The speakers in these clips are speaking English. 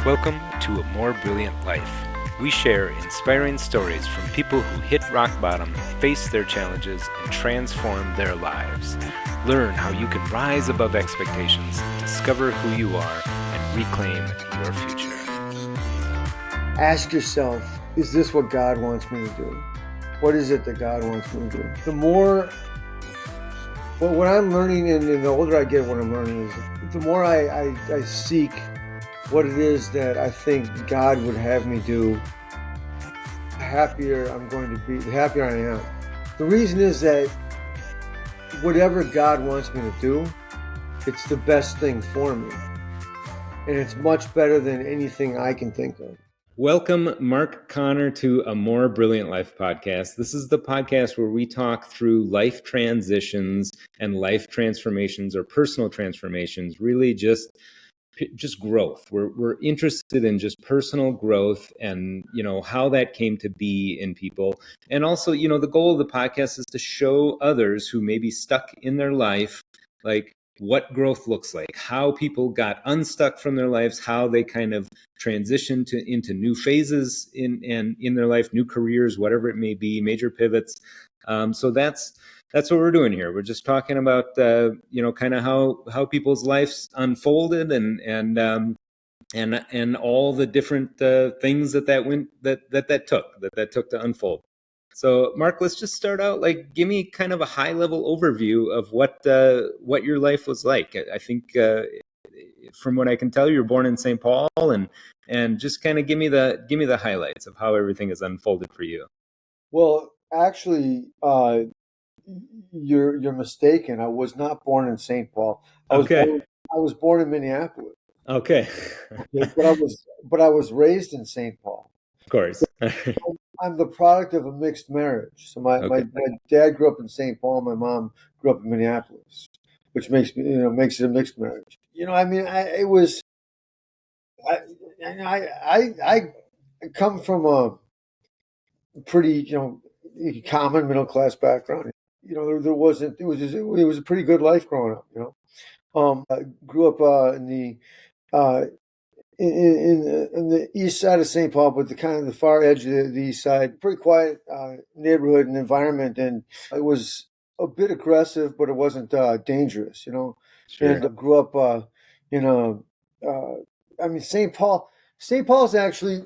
Welcome to A More Brilliant Life. We share inspiring stories from people who hit rock bottom, face their challenges, and transform their lives. Learn how you can rise above expectations, discover who you are, and reclaim your future. Ask yourself, is this what God wants me to do? What is it that God wants me to do? The more, what I'm learning, and the older I get, what I'm learning is the more I seek what it is that I think God would have me do, the happier I'm going to be, the happier I am. The reason is that whatever God wants me to do, it's the best thing for me. And it's much better than anything I can think of. Welcome, Mark Connor, to A More Brilliant Life podcast. This is the podcast where we talk through life transitions and life transformations or personal transformations, really just growth. We're interested in just personal growth and, how that came to be in people. And also, the goal of the podcast is to show others who may be stuck in their life, like what growth looks like, how people got unstuck from their lives, how they kind of transitioned into new phases in their life, new careers, whatever it may be, major pivots. So that's what we're doing here. We're just talking about, kind of how people's lives unfolded and all the different things that took to unfold. So, Mark, let's just start out. Give me kind of a high level overview of what your life was like. I think, from what I can tell, you were born in St. Paul, and just kind of give me the highlights of how everything has unfolded for you. Well, actually, you're mistaken. I was not born in St. Paul. I was born in Minneapolis. Okay. but I was raised in St. Paul. Of course. I'm the product of a mixed marriage. So my dad grew up in St. Paul. My mom grew up in Minneapolis, which makes it a mixed marriage. I come from a pretty, common middle class background. It was a pretty good life growing up. I grew up in the east side of St. Paul, but the kind of the far edge of the east side. Pretty quiet neighborhood and environment, and it was a bit aggressive, but it wasn't dangerous. Sure. And I grew up St. Paul. St. Paul's actually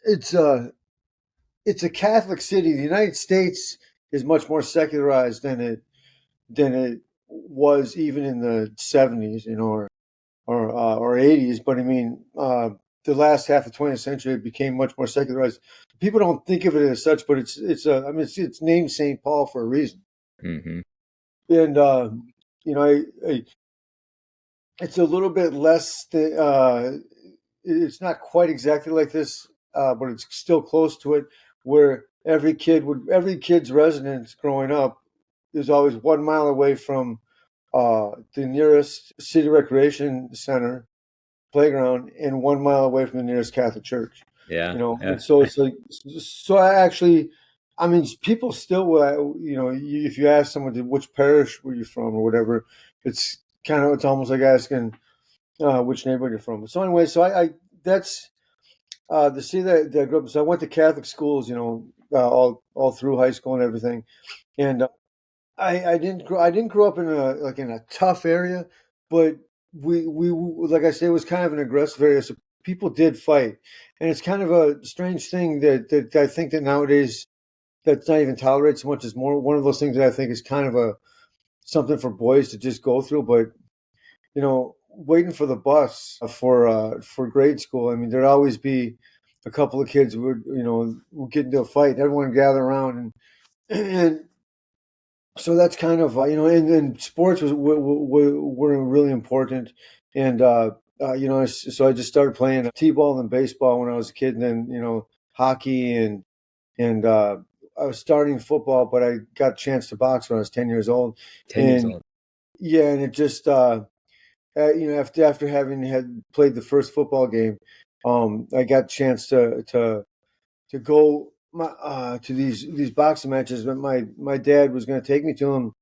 it's a Catholic city. The United States is much more secularized than it was even in the 70s, or 80s. But I mean, the last half of the 20th century, it became much more secularized. People don't think of it as such, but it's named St. Paul for a reason. Mm-hmm. And it's a little bit less. It's not quite exactly like this, but it's still close to it. Where every kid's residence growing up is always 1 mile away from the nearest city recreation center playground and 1 mile away from the nearest Catholic church. Yeah. And so it's like, people still, if you ask someone which parish were you from or whatever, it's almost like asking which neighborhood you're from. So anyway, that's the city that I grew up in. So I went to Catholic schools, all through high school and everything. And I didn't grow up in a tough area, but we like I say, it was kind of an aggressive area. So people did fight, and it's kind of a strange thing that I think that nowadays that's not even tolerated so much. Is more one of those things that I think is kind of something for boys to just go through. But waiting for the bus for grade school, I mean, there'd always be a couple of kids who would get into a fight. Everyone would gather around, and so that's kind of and sports were really important. And so I just started playing t-ball and baseball when I was a kid, and then hockey and I was starting football, but I got a chance to box when I was 10 years old. 10 years old. Yeah, and it just after having had played the first football game, I got a chance to go to these boxing matches. But my dad was going to take me to them.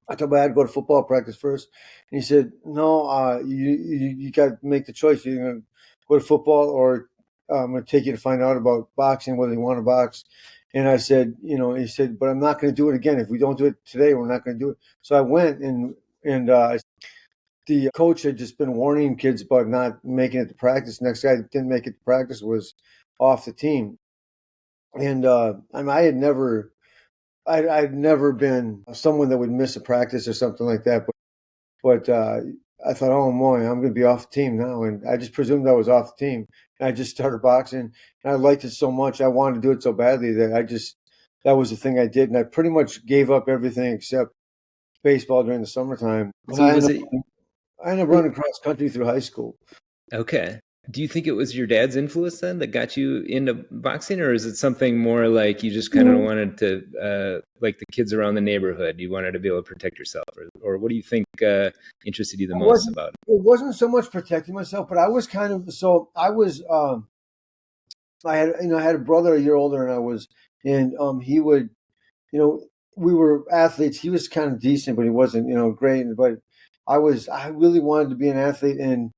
I told my dad to go to football practice first, and he said, "No, you got to make the choice. You're going to go to football, or I'm going to take you to find out about boxing, whether you want to box. And I said, he said, but I'm not going to do it again. If we don't do it today, we're not going to do it. So I went, and the coach had just been warning kids about not making it to practice. Next guy that didn't make it to practice was off the team. And I mean, I'd never been someone that would miss a practice or something like that. But I thought, oh boy, I'm going to be off the team now. And I just presumed I was off the team. And I just started boxing. And I liked it so much. I wanted to do it so badly that that was the thing I did. And I pretty much gave up everything except baseball during the summertime. And So was it? I ended up running cross country through high school. Okay. Do you think it was your dad's influence then that got you into boxing, or is it something more like you just kind of wanted to, like the kids around the neighborhood, you wanted to be able to protect yourself, or what do you think interested you the most about it? It wasn't so much protecting myself, but I was kind of, so I was, I had a brother a year older than I was, and he would, we were athletes. He was kind of decent, but he wasn't, great. But I really wanted to be an athlete, and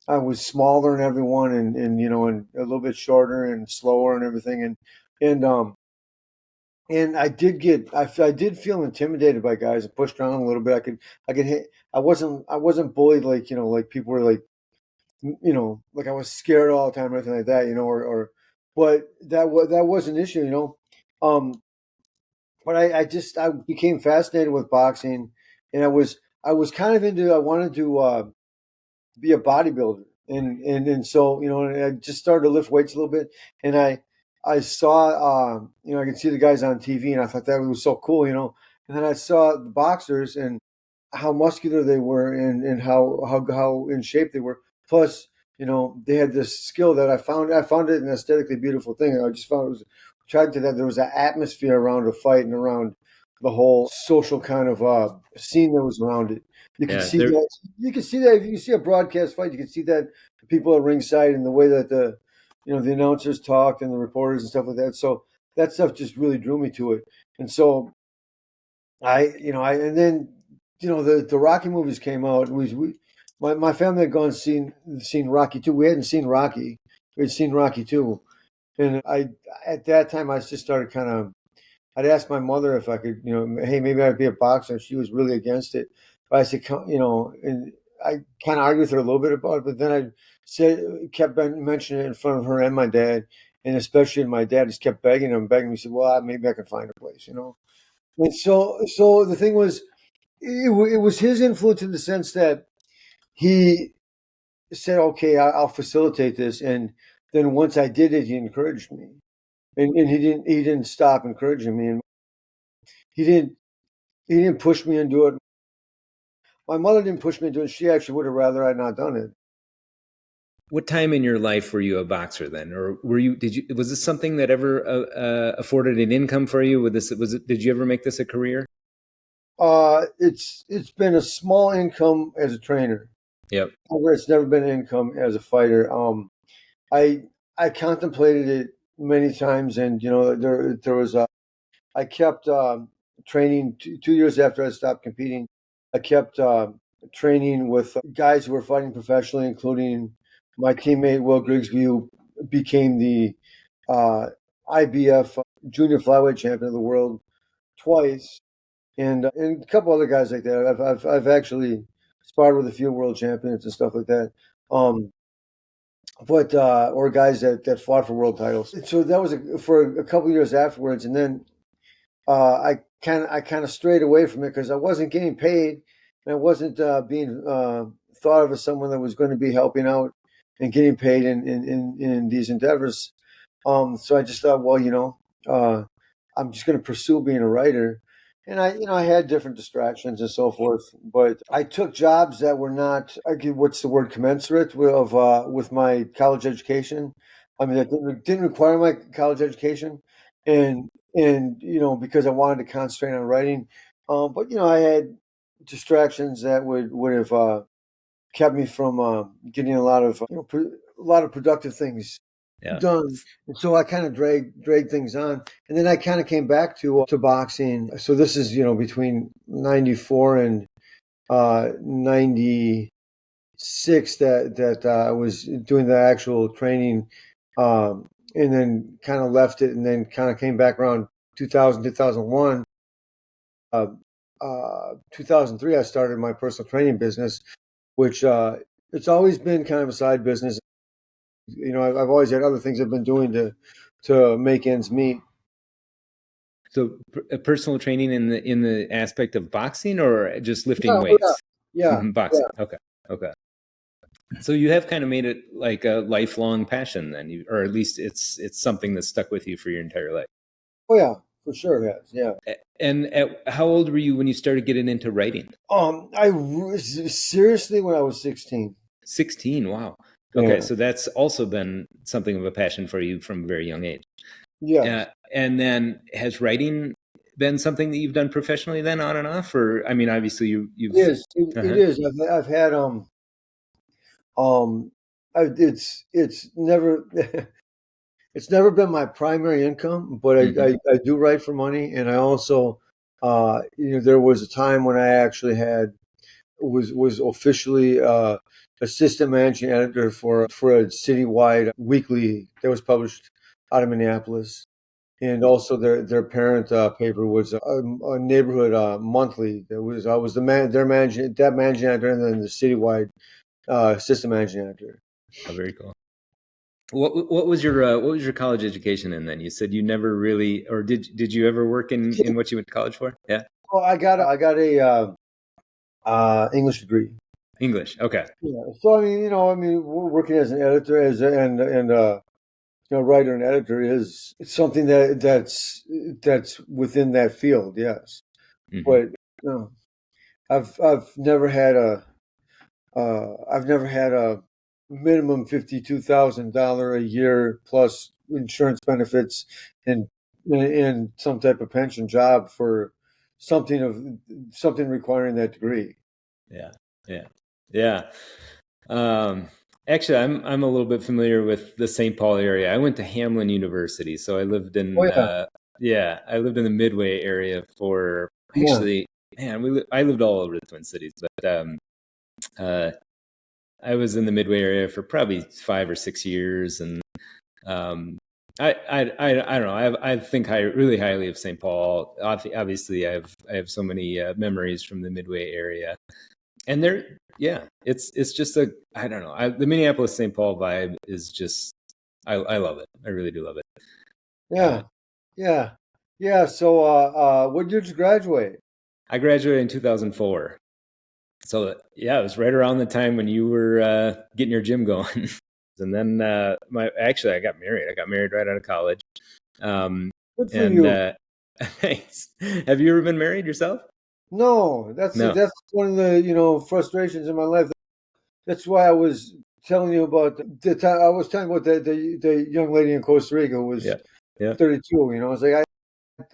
I was smaller than everyone, and a little bit shorter and slower and everything, and I did feel intimidated by guys and pushed around a little bit. I could hit. I wasn't bullied like like people were like like I was scared all the time or anything like that, but that was an issue, but I became fascinated with boxing, and I was kind of into, I wanted to be a bodybuilder, and so and I just started to lift weights a little bit, and I saw I could see the guys on TV, and I thought that was so cool, and then I saw the boxers and how muscular they were, and how in shape they were. Plus, they had this skill that I found it an aesthetically beautiful thing. I just found it was tried to that there was an atmosphere around a fight and around the whole social kind of scene that was around it. You can see that. You can see that if you see a broadcast fight. You can see that the people at ringside and the way that the announcers talked and the reporters and stuff like that. So that stuff just really drew me to it. And so and then the Rocky movies came out. My family had gone and seen Rocky 2. We hadn't seen Rocky. We had seen Rocky 2, and at that time I just started kind of. I'd asked my mother if I could, hey, maybe I'd be a boxer. She was really against it, but I said, and I kind of argued with her a little bit about it. But then kept mentioning it in front of her and my dad, and especially my dad just kept begging him. He said, well, maybe I can find a place, And so the thing was, it was his influence in the sense that he said, okay, I'll facilitate this. And then once I did it, he encouraged me, and he didn't stop encouraging me. And he didn't push me into it. My mother didn't push me into it. She actually would have rather I'd not done it. What time in your life were you a boxer then, or was this something that ever afforded an income for you? Did you ever make this a career? It's been a small income as a trainer. Yep. However, it's never been an income as a fighter. I contemplated it many times, and there was I kept training 2 years after I stopped competing. I kept training with guys who were fighting professionally, including my teammate Will Grigsby, who became the IBF junior flyweight champion of the world twice, and a couple other guys like that. I've actually sparred with a few world champions and stuff like that. But or guys that fought for world titles. So that was for a couple of years afterwards, and then I kind of strayed away from it because I wasn't getting paid, and I wasn't being thought of as someone that was going to be helping out and getting paid in these endeavors. So I just thought, well, I'm just going to pursue being a writer. And I had different distractions and so forth, but I took jobs that were not, what's the word, commensurate with my college education. I mean, that didn't require my college education, and because I wanted to concentrate on writing. But I had distractions that would have kept me from getting a lot of productive things done. And so I kind of dragged things on, and then I kind of came back to boxing. So this is between 94 and 96, 6 that I was doing the actual training, and then kind of left it, and then kind of came back around 2000, 2001. 2003, I started my personal training business, which it's always been kind of a side business. I've always had other things I've been doing to make ends meet. So personal training in the aspect of boxing or just lifting Yeah, weights? yeah, Boxing. Okay. Okay. So you have kind of made it like a lifelong passion then, or at least it's something that's stuck with you for your entire life. oh yeah, for sure, yes, yeah. And how old were you when you started getting into writing? Seriously, when I was 16. 16. Wow. Okay, Yeah. so that's also been something of a passion for you from a very young age. Yes. And then has writing been something that you've done professionally then on and off? Or I mean, obviously It you've is. It uh-huh. is. I've had um, it's never it's never been my primary income, but Mm-hmm. I do write for money, and I also there was a time when I actually had was officially assistant managing editor for a citywide weekly that was published out of Minneapolis. And also their parent paper was a neighborhood monthly. That was I was their managing editor, and then the citywide assistant managing editor. Oh, very cool. What was your college education in then? You said you never really, or did you ever work in what you went to college for? Yeah, Well, I got a English degree. English. Okay. Yeah. So working as an editor writer and editor is it's something that's within that field. Yes, Mm-hmm. but no, I've never had a minimum $52,000 a year plus insurance benefits and some type of pension job for something requiring that degree. Yeah, yeah, yeah. Um, Actually, I'm a little bit familiar with the St. Paul area. I went to Hamlin University, so I lived Oh in yeah, yeah, I lived in the Midway area for yeah. actually, man, I lived all over the Twin Cities, but uh, I was in the Midway area for probably 5 or 6 years, and um, I don't know. I think really highly of St. Paul. Obviously, I have so many memories from the Midway area, and there, yeah, it's just a I don't know. The Minneapolis St. Paul vibe is just I love it. I really do love it. Yeah, yeah, yeah. So, what year did you graduate? I graduated in 2004, so yeah, it was right around the time when you were getting your gym going. And then my actually I got married. I got married right out of college. Um, Good for and you. thanks. Have you ever been married yourself? No, No. that's one of the frustrations in my life. That's why I was telling you about the time I was telling you about the young lady in Costa Rica who was Yeah. Yeah. 32. I was like,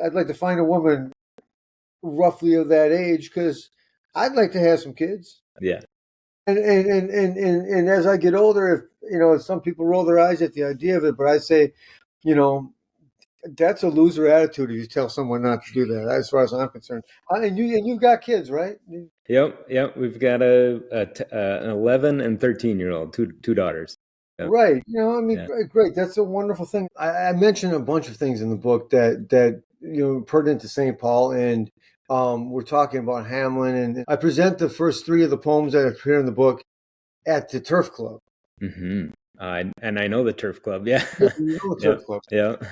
I'd like to find a woman roughly of that age because I'd like to have some kids. Yeah. And as I get older, if some people roll their eyes at the idea of it, but I say, you know, that's a loser attitude if you tell someone not to do that, as far as I'm concerned. And you've got kids, right? Yep. Yep. We've got an 11 and 13-year old, two daughters. Yep. Right. Yeah. Great. That's a wonderful thing. I mentioned a bunch of things in the book that pertinent to St. Paul, and we're talking about Hamlin, and I present the first three of the poems that appear in the book at the Turf Club. Mm-hmm. And I know the Turf Club. Yeah. Yeah, you know the Yep. Turf Club. Yep.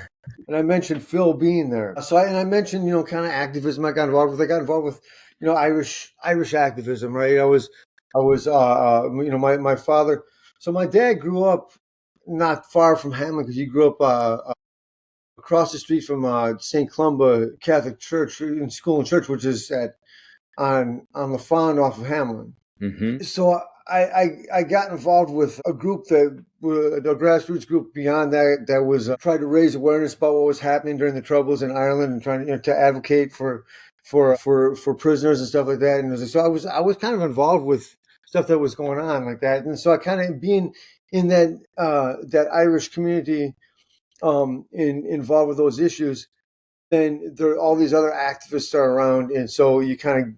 And I mentioned Phil being there. So I mentioned, kind of activism I got involved with. I got involved with, Irish activism, right? My father. So my dad grew up not far from Hamlin because he grew up across the street from St. Columba Catholic Church and School and Church, which is on the Fond off of Hamlin. Mm-hmm. So I got involved with a group a grassroots group beyond that was trying to raise awareness about what was happening during the Troubles in Ireland and trying to advocate for prisoners and stuff like that. And so I was kind of involved with stuff that was going on like that. And so I kind of being in that Irish community, involved with those issues, then all these other activists are around, and so you kind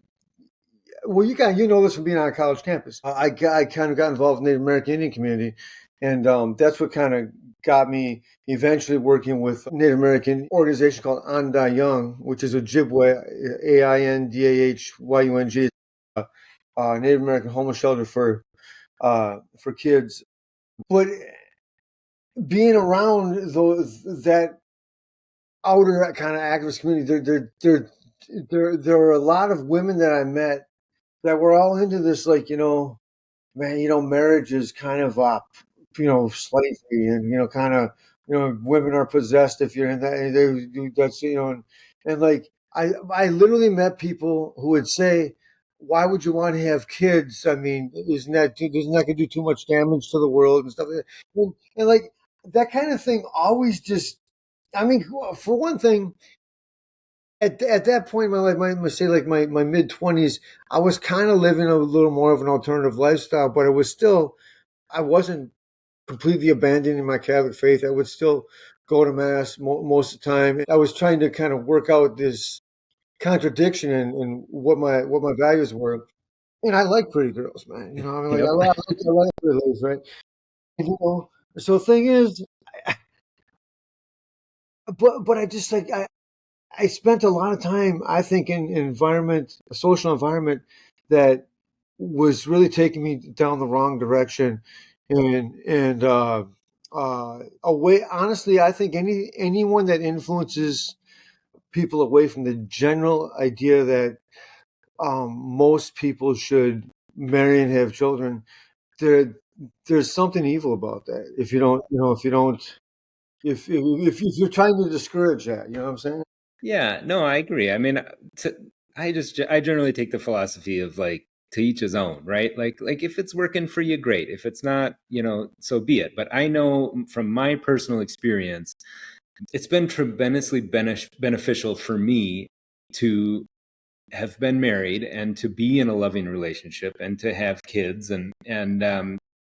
of Well, you know this from being on a college campus. I kind of got involved in the Native American Indian community, and that's what kind of got me eventually working with a Native American organization called Anda Young, which is Ojibwe, AINDAHYUNG, Native American homeless shelter for kids. But being around that outer kind of activist community, there are a lot of women that I met that were all into this, like, man, marriage is kind of slavery, and kind of, women are possessed if you're in that. And that's and like I literally met people who would say, "Why would you want to have kids? I mean, isn't that going to do too much damage to the world and stuff like that?" And like that kind of thing always just. I mean, for one thing, at that point in my life, my mid-20s, I was kind of living a little more of an alternative lifestyle, but it was still, I wasn't completely abandoning my Catholic faith. I would still go to mass most of the time. I was trying to kind of work out this contradiction in what my values were. And I like pretty girls, man. I mean, like Yep. I like pretty ladies, right? And, so the thing is, but I just like I spent a lot of time, I think, in a social environment that was really taking me down the wrong direction, and away. Honestly, I think anyone that influences people away from the general idea that most people should marry and have children, there there's something evil about that. If you don't, if you're trying to discourage that, you know what I'm saying? Yeah, no, I agree. I mean, I generally take the philosophy of like to each his own, right? Like if it's working for you, great. If it's not, so be it. But I know from my personal experience, it's been tremendously beneficial for me to have been married and to be in a loving relationship and to have kids, and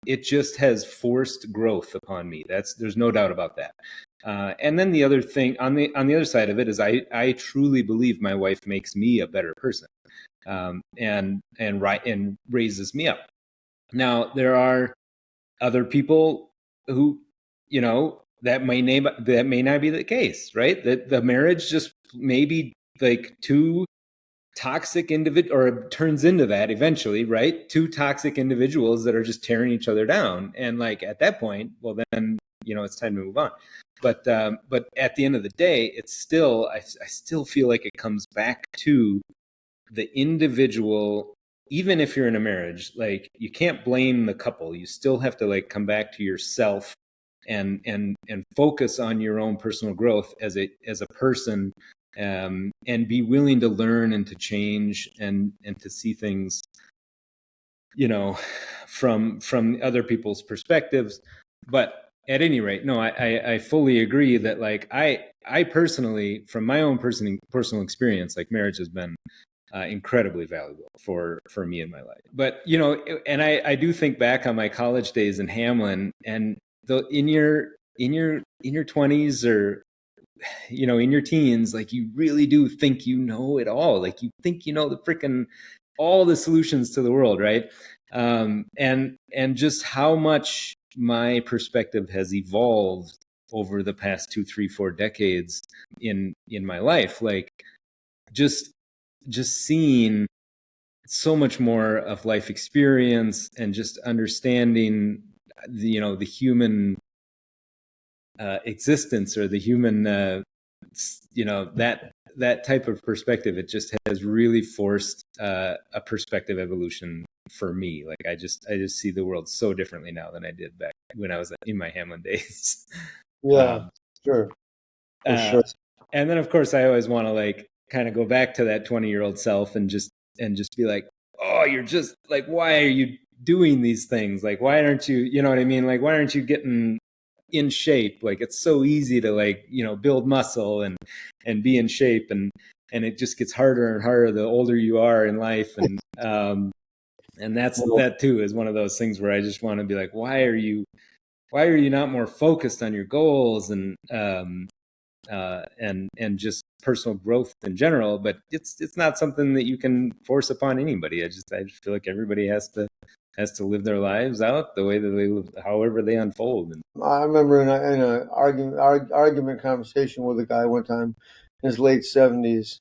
it just has forced growth upon me. There's no doubt about that. And then the other thing on the other side of it is I truly believe my wife makes me a better person, and raises me up. Now there are other people who, that may not be the case, right? That the marriage just maybe like two toxic individual, or it turns into that eventually, right? Two toxic individuals that are just tearing each other down, and like at that point, well then it's time to move on. But at the end of the day, it's still I still feel like it comes back to the individual. Even if you're in a marriage, like you can't blame the couple. You still have to like come back to yourself and focus on your own personal growth as a person, and be willing to learn and to change and to see things, from other people's perspectives. But at any rate, no, I fully agree that like I personally, from my own personal experience, like marriage has been incredibly valuable for me in my life. But and I do think back on my college days in Hamlin, and in your 20s, or in your teens, like you really do think you know it all. Like you think the freaking all the solutions to the world, right? And just how much my perspective has evolved over the past 2, 3, 4 decades in my life. Like just seeing so much more of life experience and just understanding the human existence, or the human that type of perspective. It just has really forced a perspective evolution for me. Like I just see the world so differently now than I did back when I was in my Hamlin days. Yeah, sure, for sure. And then of course I always want to like kind of go back to that 20-year-old self and just be like, oh, you're just like, why are you doing these things? Like, why aren't you, you know what I mean? Like, why aren't you getting in shape? Like, it's so easy to like, build muscle and be in shape, and it just gets harder and harder the older you are in life. And that too is one of those things where I just want to be like, why are you not more focused on your goals? And and just personal growth in general. But it's not something that you can force upon anybody. I just feel like everybody has to live their lives out the way that they live, however they unfold. And I remember in a argument conversation with a guy one time in his late 70s,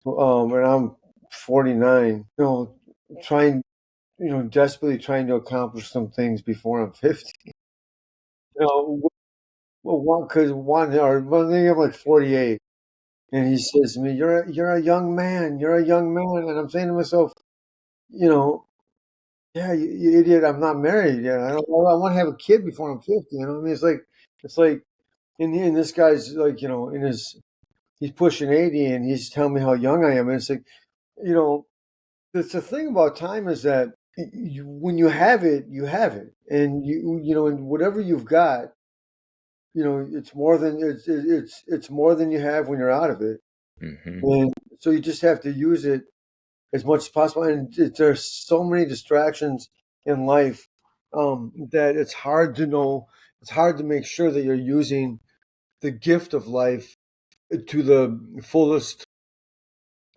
and I'm 49. Trying, desperately trying to accomplish some things before I'm 50. Well, because one thing I'm like 48, and he says to me, "You're a young man. You're a young man," and I'm saying to myself, you know, yeah, you idiot. I'm not married yet. I want to have a kid before I'm 50. I mean, it's like, and this guy's like, he's pushing 80, and he's telling me how young I am, and it's like, you know, the thing about time is that when you have it, and and whatever you've got, it's more than you have when you're out of it, mm-hmm. and so you just have to use it as much as possible. And there's so many distractions in life, that it's hard to know. It's hard to make sure that you're using the gift of life to the fullest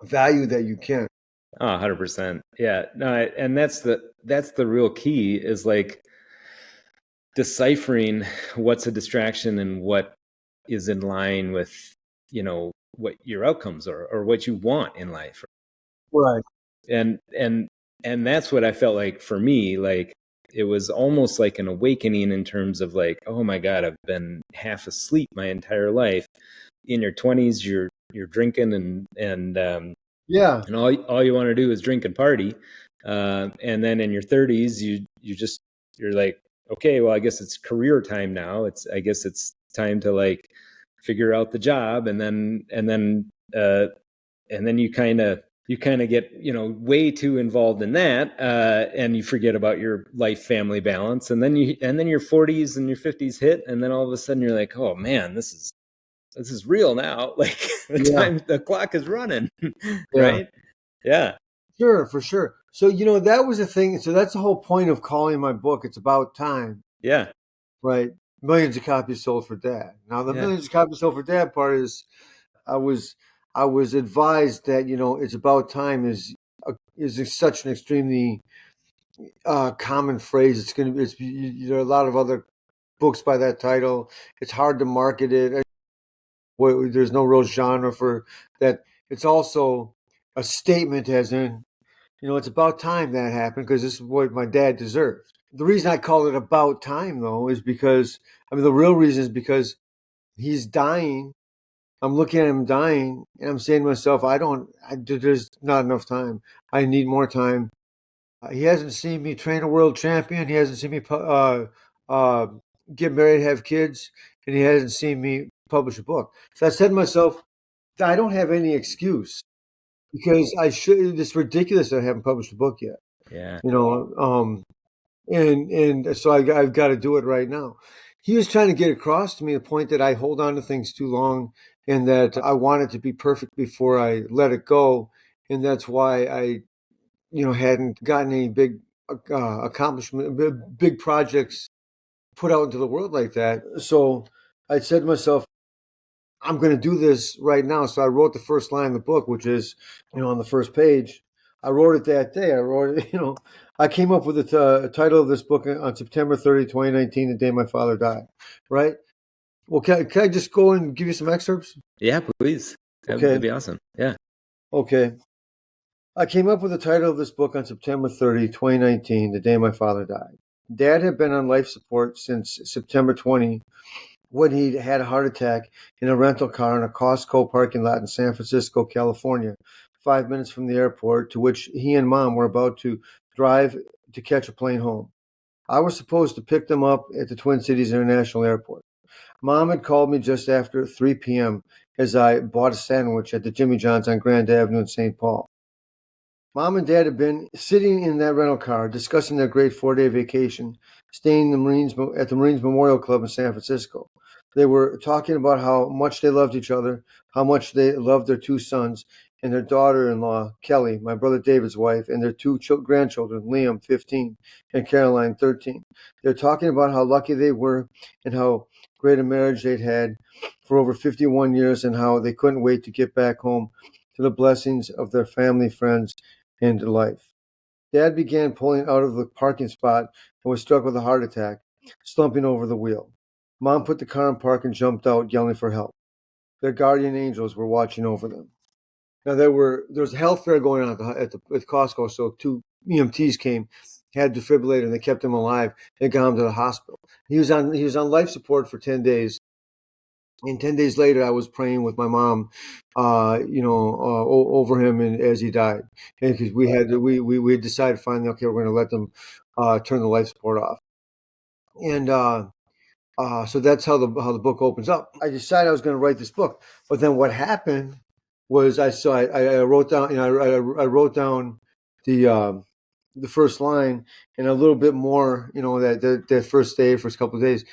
value that you can. Oh, 100%. Yeah. No, and that's the real key, is like deciphering what's a distraction and what is in line with, what your outcomes are or what you want in life. Right. And that's what I felt like for me. Like, it was almost like an awakening in terms of like, oh my God, I've been half asleep my entire life. In your 20s, you're drinking Yeah. and all you want to do is drink and party. And then in your 30s, you're like, okay, well, I guess it's career time now. I guess it's time to like figure out the job, and then you kind of get way too involved in that, and you forget about your life family balance, and then your 40s and your 50s hit, and then all of a sudden you're like, oh man, this is real now. Like the clock is running. Yeah. Right? Yeah. Sure, for sure. So, that was the thing. So that's the whole point of calling my book. It's about time, Yeah. right? Millions of copies sold for Dad. Now, the Yeah. millions of copies sold for Dad part is, I was advised that, it's about time is such an extremely common phrase. It's going to be, there are a lot of other books by that title. It's hard to market it. There's no real genre for that. It's also a statement, as in, it's about time that happened, because this is what my dad deserved. The reason I call it about time, though, is because, the real reason is because he's dying. I'm looking at him dying, and I'm saying to myself, there's not enough time. I need more time. He hasn't seen me train a world champion. He hasn't seen me get married, have kids, and he hasn't seen me publish a book. So I said to myself, I don't have any excuse, because it's ridiculous that I haven't published a book yet. Yeah. And so I've got to do it right now. He was trying to get across to me the point that I hold on to things too long, and that I want it to be perfect before I let it go. And that's why I, hadn't gotten any big accomplishment, big projects put out into the world like that. So I said to myself, I'm going to do this right now. So I wrote the first line of the book, which is, on the first page. I wrote it that day. I came up with the title of this book on September 30, 2019, the day my father died. Right? Well, can I just go and give you some excerpts? Yeah, please. That'd be awesome. Yeah. Okay. I came up with the title of this book on September 30, 2019, the day my father died. Dad had been on life support since September 20, when he had a heart attack in a rental car in a Costco parking lot in San Francisco, California, 5 minutes from the airport to which he and Mom were about to drive to catch a plane home. I was supposed to pick them up at the Twin Cities International Airport. Mom had called me just after 3 p.m. as I bought a sandwich at the Jimmy John's on Grand Avenue in St. Paul. Mom and Dad had been sitting in that rental car discussing their great 4-day vacation, staying at the Marines Memorial Club in San Francisco. They were talking about how much they loved each other, how much they loved their two sons, and their daughter-in-law, Kelly, my brother David's wife, and their two grandchildren, Liam, 15, and Caroline, 13. They're talking about how lucky they were and how great a marriage they'd had for over 51 years and how they couldn't wait to get back home to the blessings of their family, friends, and life. Dad began pulling out of the parking spot and was struck with a heart attack, slumping over the wheel. Mom put the car in park and jumped out, yelling for help. Their guardian angels were watching over them. Now there was a health fair going on at Costco, so two EMTs came, had a defibrillator, and they kept him alive. They got him to the hospital. He was on life support for 10 days. And 10 days later, I was praying with my mom, over him, and as he died, and because we had decided finally, okay, we're going to let them turn the life support off, and so that's how the book opens up. I decided I was going to write this book, but then what happened was I wrote down, I wrote down the first line and a little bit more, that first couple of days.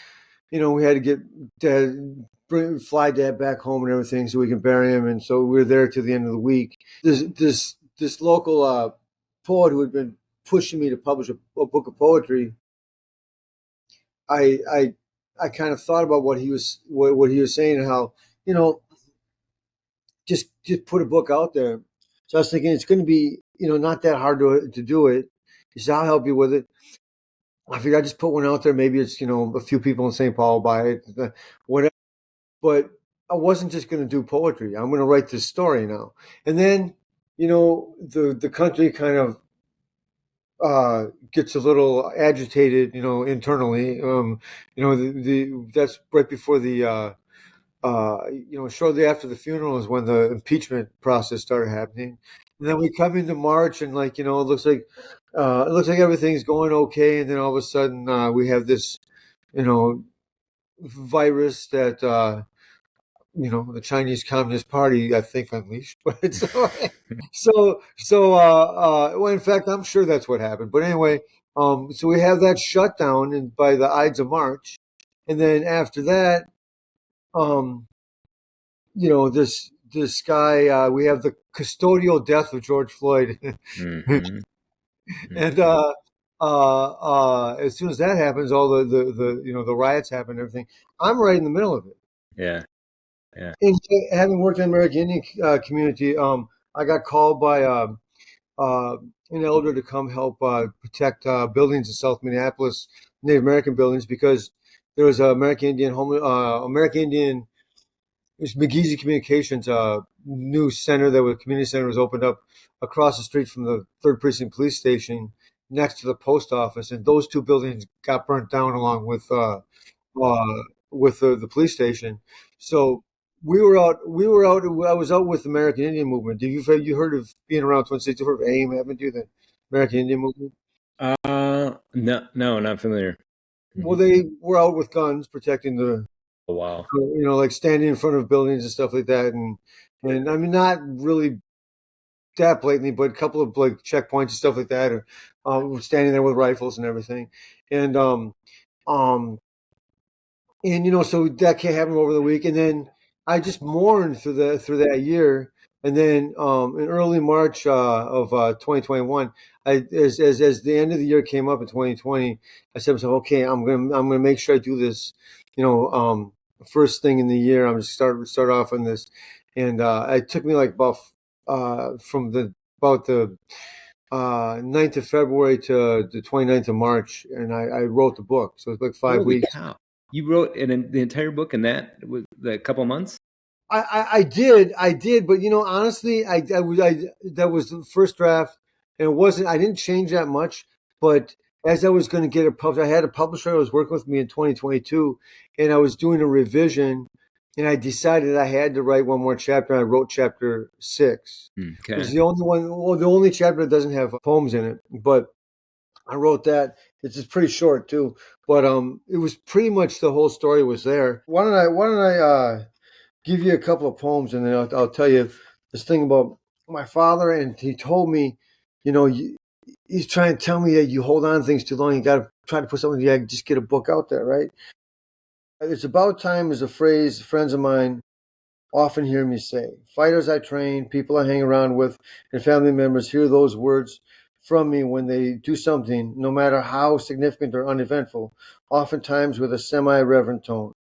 We had to get fly Dad back home and everything so we can bury him, and so we were there to the end of the week. This local poet who had been pushing me to publish a book of poetry, I kind of thought about what he was saying and how just put a book out there. So I was thinking it's going to be not that hard to do it. He said, I'll help you with it. I figured I just put one out there. Maybe it's a few people in St. Paul buy it, whatever. But I wasn't just going to do poetry. I'm going to write this story now. And then the country kind of gets a little agitated, internally. That's right before the shortly after the funeral is when the impeachment process started happening. And then we come into March, and it looks like everything's going okay, and then all of a sudden we have this virus that the Chinese Communist Party, I think, unleashed. But well, in fact, I'm sure that's what happened. But anyway, so we have that shutdown, and by the Ides of March, and then after that, this guy, we have the custodial death of George Floyd, Mm-hmm. and as soon as that happens, all the riots happen, and everything. I'm right in the middle of it. Yeah. Yeah. And having worked in the American Indian community, I got called by an elder to come help protect buildings in South Minneapolis, Native American buildings, because there was American Indian There's McGeezy Communications, new center community center was opened up across the street from the 3rd Precinct Police Station, next to the post office, and those two buildings got burnt down along with the police station. So we were out. I was out with the American Indian Movement. You heard of, being around Twin Cities? You heard of AIM, haven't you? The American Indian Movement. No, not familiar. Well, they were out with guns protecting the. Oh, wow. Like standing in front of buildings and stuff like that, and I mean, not really that blatantly, but a couple of like checkpoints and stuff like that, or standing there with rifles and everything, and um, so that can't happen over the week, and then I just mourned through that year, and then in early March of 2021, as the end of the year came up in 2020, I said to myself, okay, I'm gonna make sure I do this, first thing in the year. I'm going to start off on this, and it took me like about from about the 9th of February to the 29th of March, and I wrote the book. So it's like 5 Holy weeks. cow. You wrote the entire book in that couple months? I did, but honestly, that was the first draft, and it wasn't. I didn't change that much, but as I was going to get it published, I had a publisher that was working with me in 2022, and I was doing a revision, and I decided I had to write one more chapter. And I wrote chapter 6. Okay. It's the only one, the only chapter that doesn't have poems in it, but I wrote that. It's just pretty short too, but it was pretty much the whole story was there. Why don't I give you a couple of poems, and then I'll tell you this thing about my father. And he told me, he's trying to tell me that you hold on to things too long. You got to try to put something. Yeah, just get a book out there, right? It's about time is a phrase friends of mine often hear me say. Fighters I train, people I hang around with, and family members hear those words from me when they do something, no matter how significant or uneventful, oftentimes with a semi-reverent tone.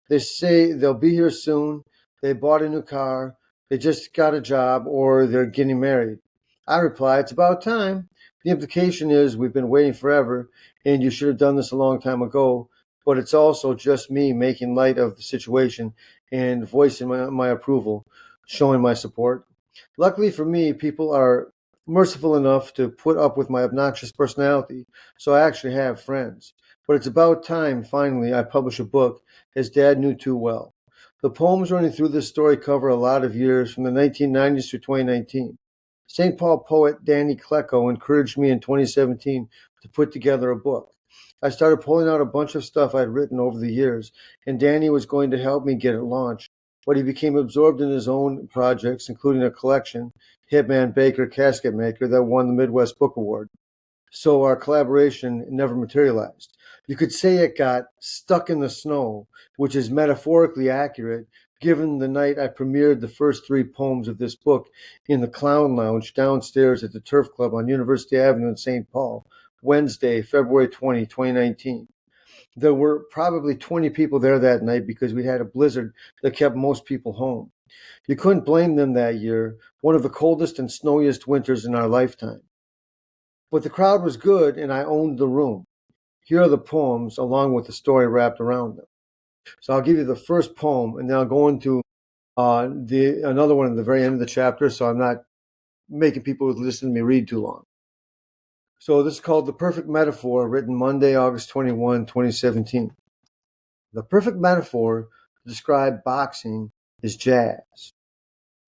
They say they'll be here soon, they bought a new car, they just got a job, or they're getting married. I reply, it's about time. The implication is we've been waiting forever, and you should have done this a long time ago, but it's also just me making light of the situation and voicing my approval, showing my support. Luckily for me, people are merciful enough to put up with my obnoxious personality, so I actually have friends. But it's about time, finally, I publish a book, as Dad knew too well. The poems running through this story cover a lot of years, from the 1990s to 2019. St. Paul poet Danny Klecko encouraged me in 2017 to put together a book. I started pulling out a bunch of stuff I'd written over the years, and Danny was going to help me get it launched. But he became absorbed in his own projects, including a collection, Hitman Baker Casket Maker, that won the Midwest Book Award. So our collaboration never materialized. You could say it got stuck in the snow, which is metaphorically accurate, given the night I premiered the first 3 poems of this book in the Clown Lounge downstairs at the Turf Club on University Avenue in St. Paul, Wednesday, February 20, 2019. There were probably 20 people there that night because we had a blizzard that kept most people home. You couldn't blame them that year, one of the coldest and snowiest winters in our lifetime. But the crowd was good, and I owned the room. Here are the poems, along with the story wrapped around them. So I'll give you the first poem, and then I'll go into another one at the very end of the chapter, so I'm not making people listen to me read too long. So this is called The Perfect Metaphor, written Monday, August 21, 2017. The perfect metaphor to describe boxing is jazz.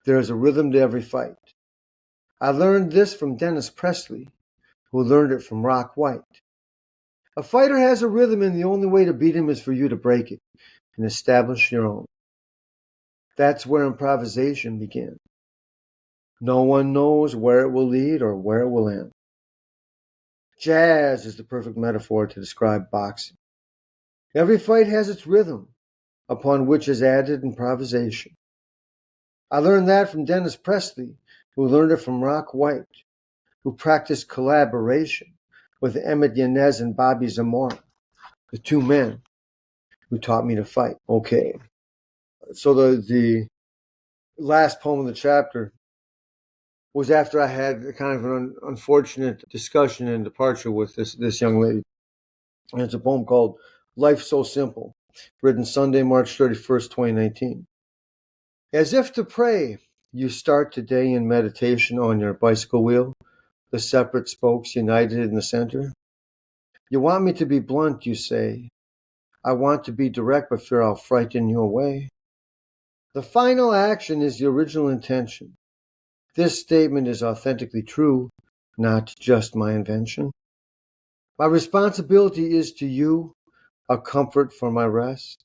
There is a rhythm to every fight. I learned this from Dennis Presley, who learned it from Rock White. A fighter has a rhythm, and the only way to beat him is for you to break it and establish your own. That's where improvisation began. No one knows where it will lead or where it will end. Jazz is the perfect metaphor to describe boxing. Every fight has its rhythm, upon which is added improvisation. I learned that from Dennis Presley, who learned it from Rock White, who practiced collaboration with Emmett Yanez and Bobby Zamora, the 2 men who taught me to fight. Okay. So the last poem of the chapter was after I had kind of an unfortunate discussion and departure with this young lady. And it's a poem called Life So Simple, written Sunday, March 31st, 2019. As if to pray, you start today in meditation on your bicycle wheel, the separate spokes united in the center. You want me to be blunt, you say. I want to be direct, but fear I'll frighten you away. The final action is the original intention. This statement is authentically true, not just my invention. My responsibility is to you, a comfort for my rest,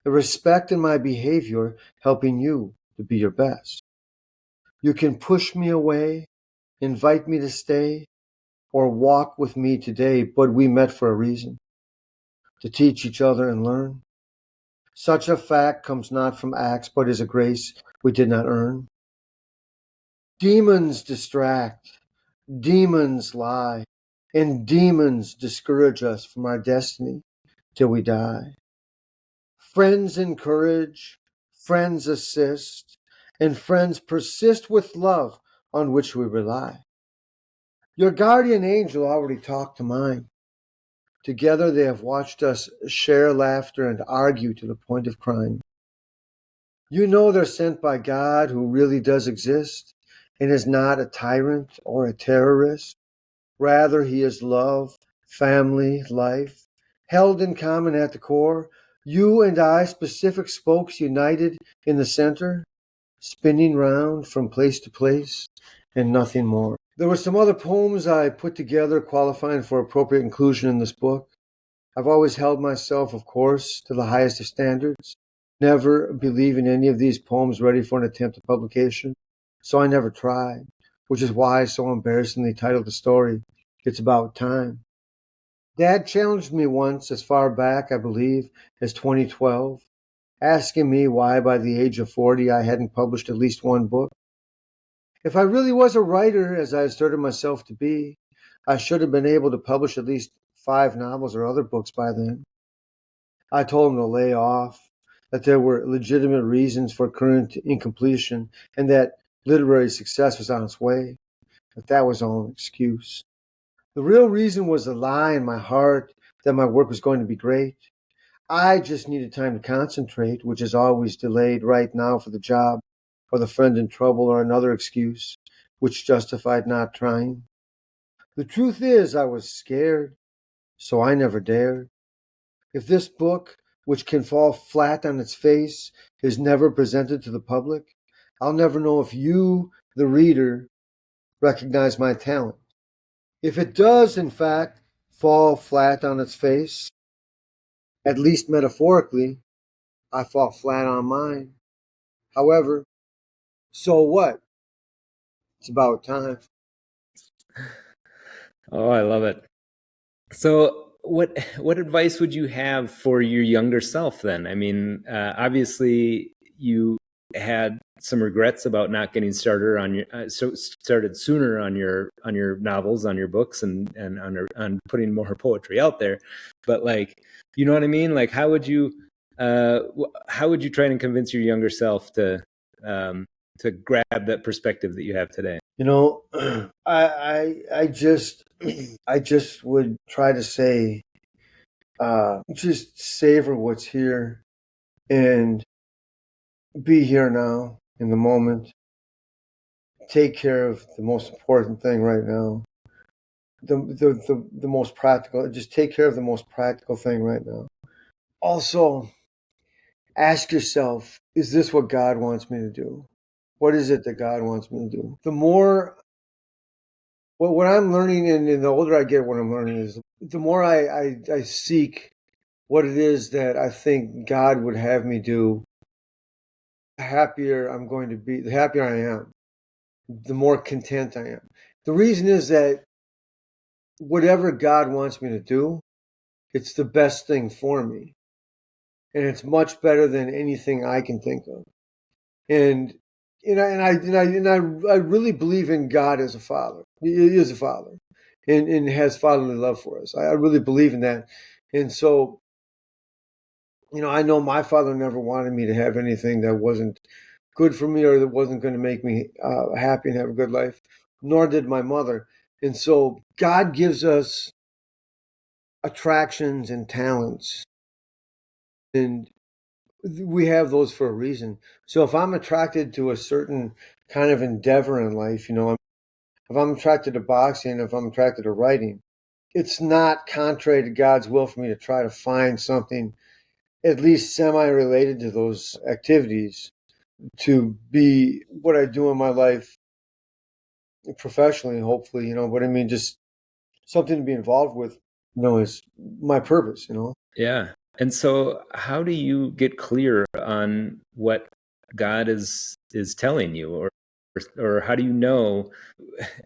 a respect in my behavior, helping you to be your best. You can push me away, invite me to stay, or walk with me today, but we met for a reason, to teach each other and learn. Such a fact comes not from acts, but is a grace we did not earn. Demons distract, demons lie, and demons discourage us from our destiny till we die. Friends encourage, friends assist, and friends persist with love on which we rely. Your guardian angel already talked to mine. Together they have watched us share laughter and argue to the point of crime. You know they're sent by God, who really does exist and is not a tyrant or a terrorist. Rather, he is love, family, life, held in common at the core. You and I, specific spokes united in the center, spinning round from place to place, and nothing more. There were some other poems I put together qualifying for appropriate inclusion in this book. I've always held myself, of course, to the highest of standards, never believing any of these poems ready for an attempt at publication, so I never tried, which is why I so embarrassingly titled the story, It's About Time. Dad challenged me once, as far back, I believe, as 2012. asking me why by the age of 40 I hadn't published at least one book. If I really was a writer, as I asserted myself to be, I should have been able to publish at least 5 novels or other books by then. I told him to lay off, that there were legitimate reasons for current incompletion, and that literary success was on its way, but that was all an excuse. The real reason was the lie in my heart that my work was going to be great. I just needed time to concentrate, which is always delayed right now for the job, or the friend in trouble, or another excuse, which justified not trying. The truth is, I was scared, so I never dared. If this book, which can fall flat on its face, is never presented to the public, I'll never know if you, the reader, recognize my talent. If it does, in fact, fall flat on its face, at least metaphorically, I fall flat on mine. However, so what? It's about time. Oh, I love it. So what advice would you have for your younger self then? I mean, obviously you had some regrets about not getting started on your started sooner on your novels, on your books, and on putting more poetry out there. But like, you know what I mean? Like, how would you try and convince your younger self to grab that perspective that you have today? You know, I just would try to say, just savor what's here and be here now in the moment. Take care of the most important thing right now. The most practical. Just take care of the most practical thing right now. Also, ask yourself, is this what God wants me to do? What is it that God wants me to do? The more, what I'm learning, and the older I get, what I'm learning is the more I seek what it is that I think God would have me do, the happier I'm going to be, the happier I am, the more content I am. The reason is that whatever God wants me to do, it's the best thing for me. And it's much better than anything I can think of. And I really believe in God as a father. He is a father, and has fatherly love for us. I really believe in that. And so, I know my father never wanted me to have anything that wasn't good for me or that wasn't going to make me happy and have a good life. Nor did my mother. And so, God gives us attractions and talents, and we have those for a reason. So if I'm attracted to a certain kind of endeavor in life, if I'm attracted to boxing, if I'm attracted to writing, it's not contrary to God's will for me to try to find something at least semi-related to those activities to be what I do in my life professionally, hopefully, but I mean, just something to be involved with, is my purpose. Yeah. And so how do you get clear on what God is telling you, or how do you know?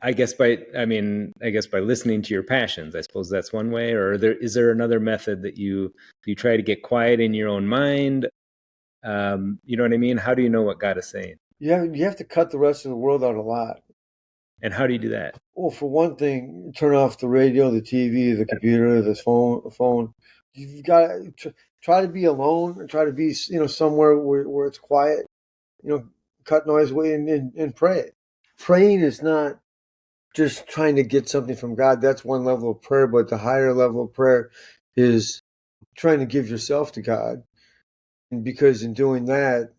I guess by listening to your passions. I suppose that's one way. Or is there another method that you try to get quiet in your own mind? You know what I mean? How do you know what God is saying? Yeah, you have to cut the rest of the world out a lot. And how do you do that? Well, for one thing, turn off the radio, the TV, the computer, the phone. You've got to try to be alone, and try to be, somewhere where it's quiet. Cut noise away and pray. Praying is not just trying to get something from God. That's one level of prayer, but the higher level of prayer is trying to give yourself to God. And because in doing that,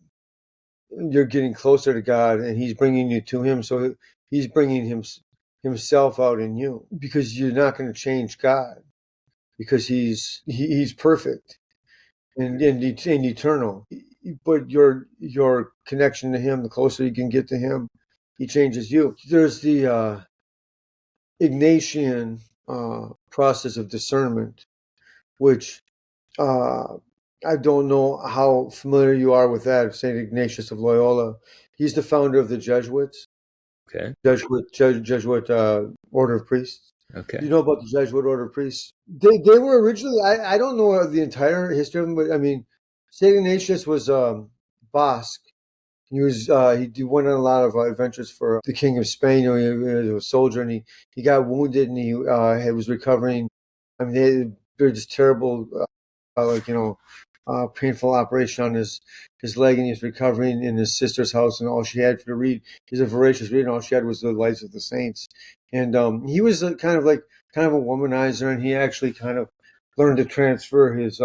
you're getting closer to God, and He's bringing you to Him. So He's bringing Himself out in you, because you're not going to change God, because He's perfect and eternal. But your connection to Him, the closer you can get to Him, He changes you. There's the Ignatian process of discernment, which I don't know how familiar you are with that, St. Ignatius of Loyola. He's the founder of the Jesuits. Okay. Jesuit order of priests. Okay. Do you know about the Jesuit order of priests? They were originally, I don't know the entire history of them, but I mean, St. Ignatius was Basque. He went on a lot of adventures for the King of Spain. He was a soldier, and he got wounded, and he was recovering. I mean, they did this terrible, like painful operation on his leg, and he's recovering in his sister's house, and all she had to read. He's a voracious reader, and all she had was the lives of the saints. And he was kind of a womanizer, and he actually kind of learned to transfer his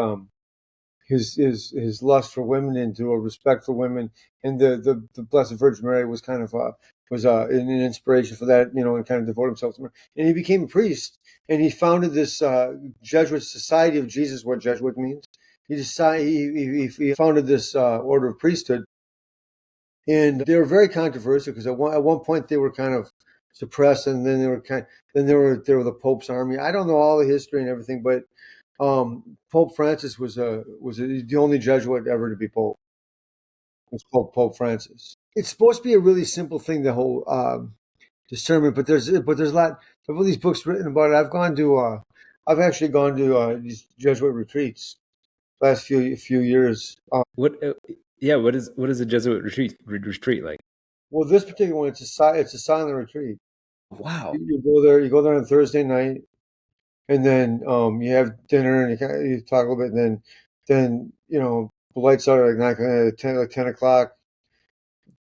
lust for women into a respect for women, and the Blessed Virgin Mary was kind of an inspiration for that, and kind of devoted himself to her. And he became a priest, and he founded this Jesuit Society of Jesus, what Jesuit means. He founded this order of priesthood, and they were very controversial because at one point they were kind of suppressed, and then they were the Pope's army. I don't know all the history and everything, but Pope Francis was the only Jesuit ever to be Pope. Was Pope Francis. It's supposed to be a really simple thing, the whole discernment, but there's a lot of all these books written about it. I've actually gone to these Jesuit retreats last few years. What? Yeah. What is a Jesuit retreat like? Well, this particular one, it's a silent retreat. Wow. You go there on Thursday night, and then you have dinner, and you talk a little bit, and then the lights are like 10 o'clock.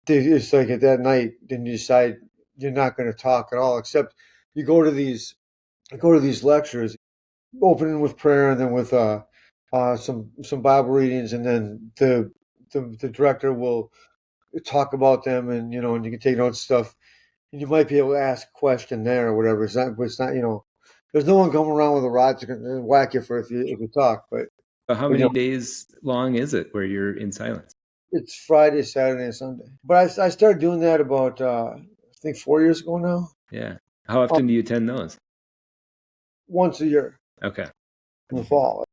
It's like at that night, then you decide you're not going to talk at all, except you go to these lectures, opening with prayer, and then with some Bible readings, and then the director will talk about them, and and you can take notes and stuff, and you might be able to ask a question there or whatever. It's not there's no one coming around with a rod to whack you for if you talk, So how but many days long is it where you're in silence? it's Friday, Saturday, and Sunday. But I started doing that about I think 4 years ago now. Yeah. How often do you attend those? Once a year Okay. in the fall.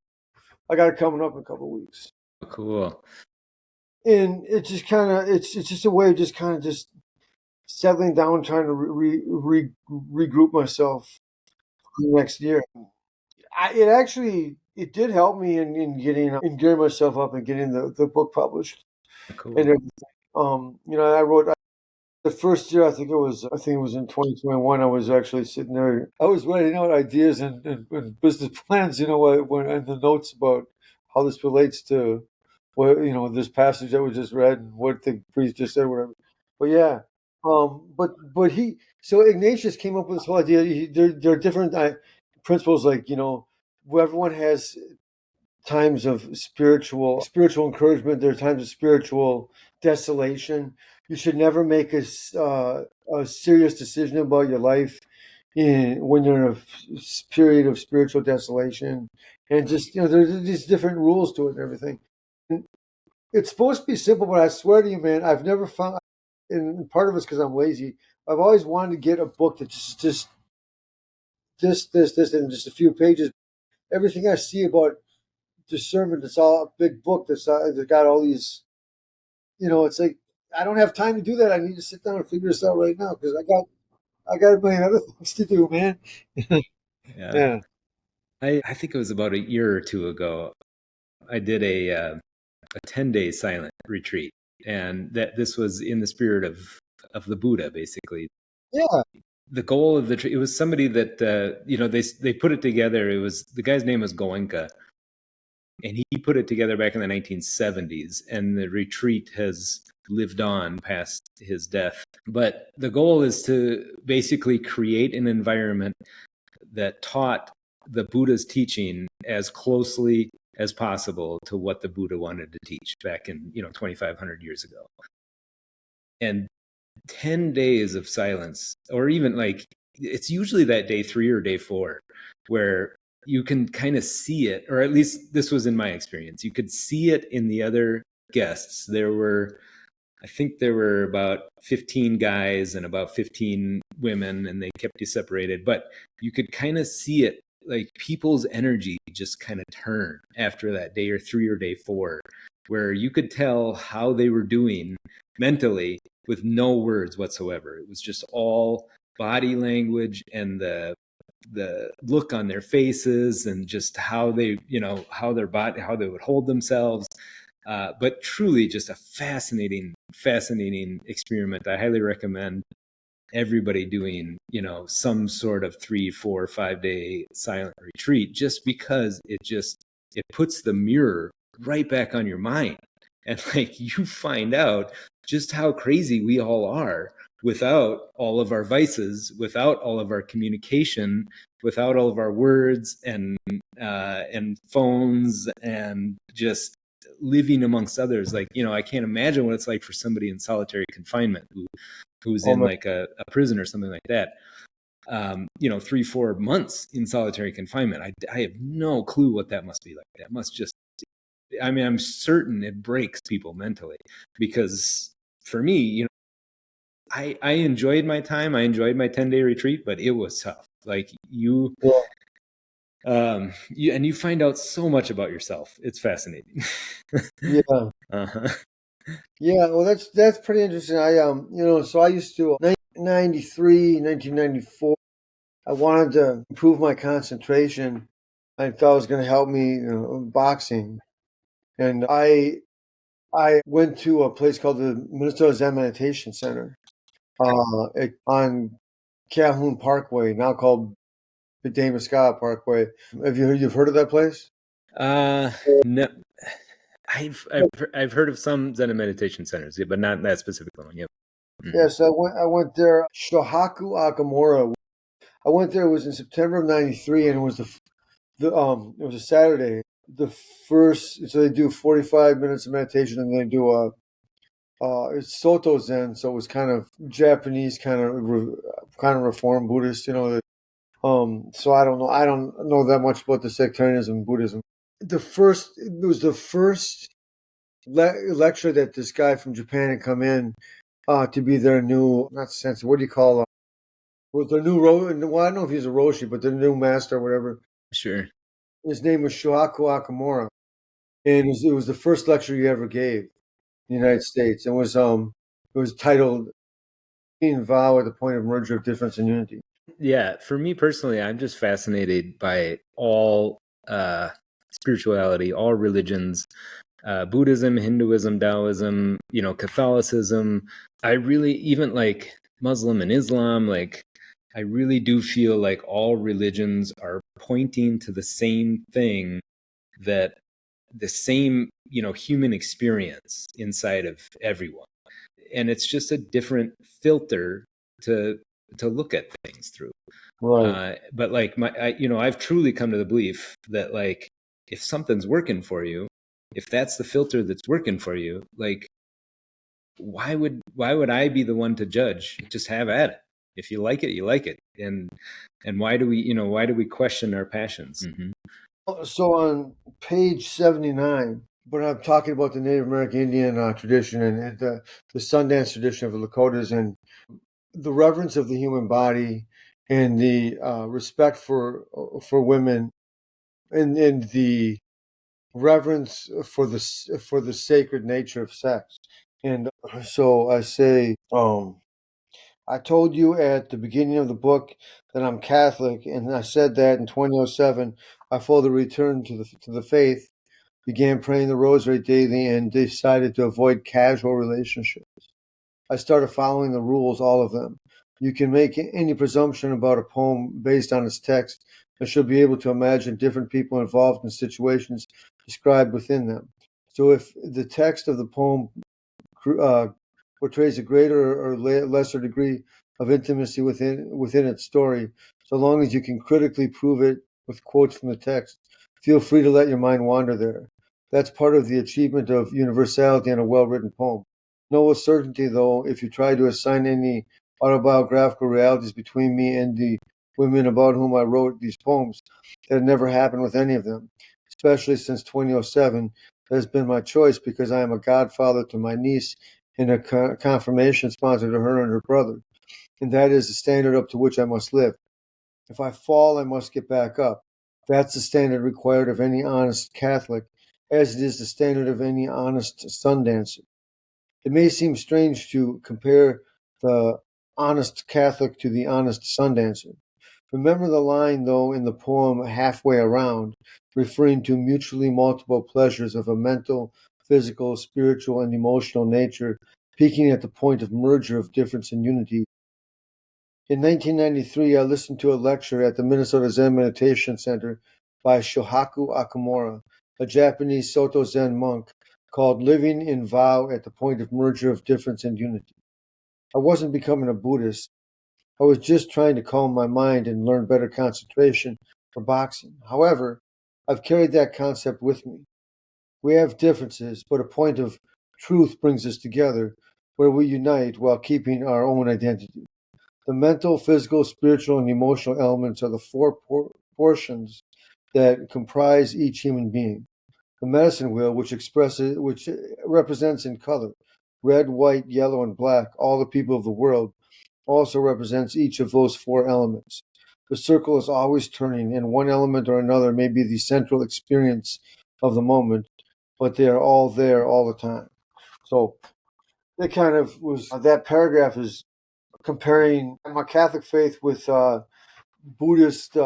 I got it coming up in a couple of weeks, Cool. and it's just a way of just kind of just settling down, trying to regroup myself for the next year. It did help me in gearing myself up and getting the book published Cool. and everything. I wrote the first year. I think it was in 2021. I was actually sitting there. I was writing out ideas and business plans. When in the notes about how this relates to what this passage that we just read and what the priest just said, whatever. But yeah, but he so Ignatius came up with this whole idea. There are different principles, like where everyone has times of spiritual encouragement. There are times of spiritual desolation. You should never make a serious decision about your life when you're in a period of spiritual desolation. And just there's these different rules to it and everything. And it's supposed to be simple, but I swear to you, man, I've never found. And part of it's because I'm lazy. I've always wanted to get a book that just this, and just a few pages. Everything I see about discernment, it's all a big book that's got all these. It's like I don't have time to do that. I need to sit down and figure this out right now because I got a million other things to do, man. Yeah. Yeah. I think it was about a year or two ago. I did a 10-day silent retreat, and that this was in the spirit of the Buddha, basically. Yeah. The goal of it was somebody that they put it together. It was the guy's name was Goenka, and he put it together back in the 1970s, and the retreat has lived on past his death. But the goal is to basically create an environment that taught the Buddha's teaching as closely as possible to what the Buddha wanted to teach back in 2,500 years ago. And 10 days of silence, or even like it's usually that day 3 or day 4, where you can kind of see it, or at least this was in my experience. You could see it in the other guests. I think there were about 15 guys and about 15 women, and they kept you separated, but you could kind of see it, like people's energy just kind of turn after that day or 3 or day 4, where you could tell how they were doing mentally with no words whatsoever. It was just all body language and the look on their faces, and just how they how they would hold themselves. But truly just a fascinating experiment. I highly recommend everybody doing, some sort of 3, 4, 5 day silent retreat, just because it puts the mirror right back on your mind. And like, you find out just how crazy we all are without all of our vices, without all of our communication, without all of our words and phones, and just living amongst others. Like, I can't imagine what it's like for somebody in solitary confinement who's in like a prison or something like that. 3, 4 months in solitary confinement. I have no clue what that must be like. That must just, I'm certain it breaks people mentally, because for me, I enjoyed my time. I enjoyed my 10-day retreat, but it was tough. Like you find out so much about yourself. It's fascinating. Yeah. Uh-huh. Yeah, well, that's pretty interesting. So I used to 1994. I wanted to improve my concentration. I thought it was going to help me, boxing, and I went to a place called the Minnesota Zen Meditation Center on Calhoun Parkway, now called the Damariscotta Parkway. You've heard of that place? No, I've heard of some Zen and meditation centers, yeah, but not that specific one. Yep. Mm-hmm. Yes, I went there. Shohaku Akamura. I went there. It was in September of '93, and it was it was a Saturday. The first, so they do 45 minutes of meditation, and they do it's Soto Zen, so it was kind of Japanese, kind of Reform Buddhist, So I don't know that much about the sectarianism in Buddhism. It was the first lecture that this guy from Japan had come in to be their new, not sensei, what do you call with their new well, I don't know if he's a Roshi, but their new master or whatever. Sure. His name was Shohaku Akamura, and it was the first lecture he ever gave in the United States. It was titled "Being Vow at the Point of Merger of Difference and Unity." Yeah, for me personally, I'm just fascinated by all spirituality, all religions, Buddhism, Hinduism, Taoism, Catholicism. I really, even like Muslim and Islam, like I really do feel like all religions are pointing to the same thing, that the same, human experience inside of everyone. And it's just a different filter to look at things through. Right. But like I've truly come to the belief that, like, if something's working for you, if that's the filter that's working for you, like, why would I be the one to judge? Just have at it. If you like it, you like it. And why do we question our passions? Mm-hmm. So on page 79, but I'm talking about the Native American Indian tradition and the Sundance tradition of the Lakotas, and the reverence of the human body, and the respect for women, and the reverence for the sacred nature of sex. And so I say, I told you at the beginning of the book that I'm Catholic, and I said that in 2007 I fully returned to the faith, began praying the rosary daily, and decided to avoid casual relationships. I started following the rules, all of them. You can make any presumption about a poem based on its text, and she'll be able to imagine different people involved in situations described within them. So if the text of the poem uh, portrays a greater or lesser degree of intimacy within its story, so long as you can critically prove it with quotes from the text, feel free to let your mind wander there. That's part of the achievement of universality in a well-written poem. Know with certainty, though, if you try to assign any autobiographical realities between me and the women about whom I wrote these poems, that it never happened with any of them, especially since 2007. That has been my choice because I am a godfather to my niece and a confirmation sponsor to her and her brother, and that is the standard up to which I must live. If I fall, I must get back up. That's the standard required of any honest Catholic, as it is the standard of any honest Sundancer. It may seem strange to compare the honest Catholic to the honest Sundancer. Remember the line, though, in the poem Halfway Around, referring to mutually multiple pleasures of a mental, physical, spiritual, and emotional nature, peaking at the point of merger of difference and unity. In 1993, I listened to a lecture at the Minnesota Zen Meditation Center by Shohaku Akamura, a Japanese Soto Zen monk, called Living in Vow at the Point of Merger of Difference and Unity. I wasn't becoming a Buddhist. I was just trying to calm my mind and learn better concentration for boxing. However, I've carried that concept with me. We have differences, but a point of truth brings us together where we unite while keeping our own identity. The mental, physical, spiritual, and emotional elements are the four portions that comprise each human being. The medicine wheel, which represents in color red, white, yellow, and black all the people of the world, also represents each of those four elements. The circle is always turning, and one element or another may be the central experience of the moment, but they are all there all the time. So that kind of was that paragraph is comparing my Catholic faith with Buddhist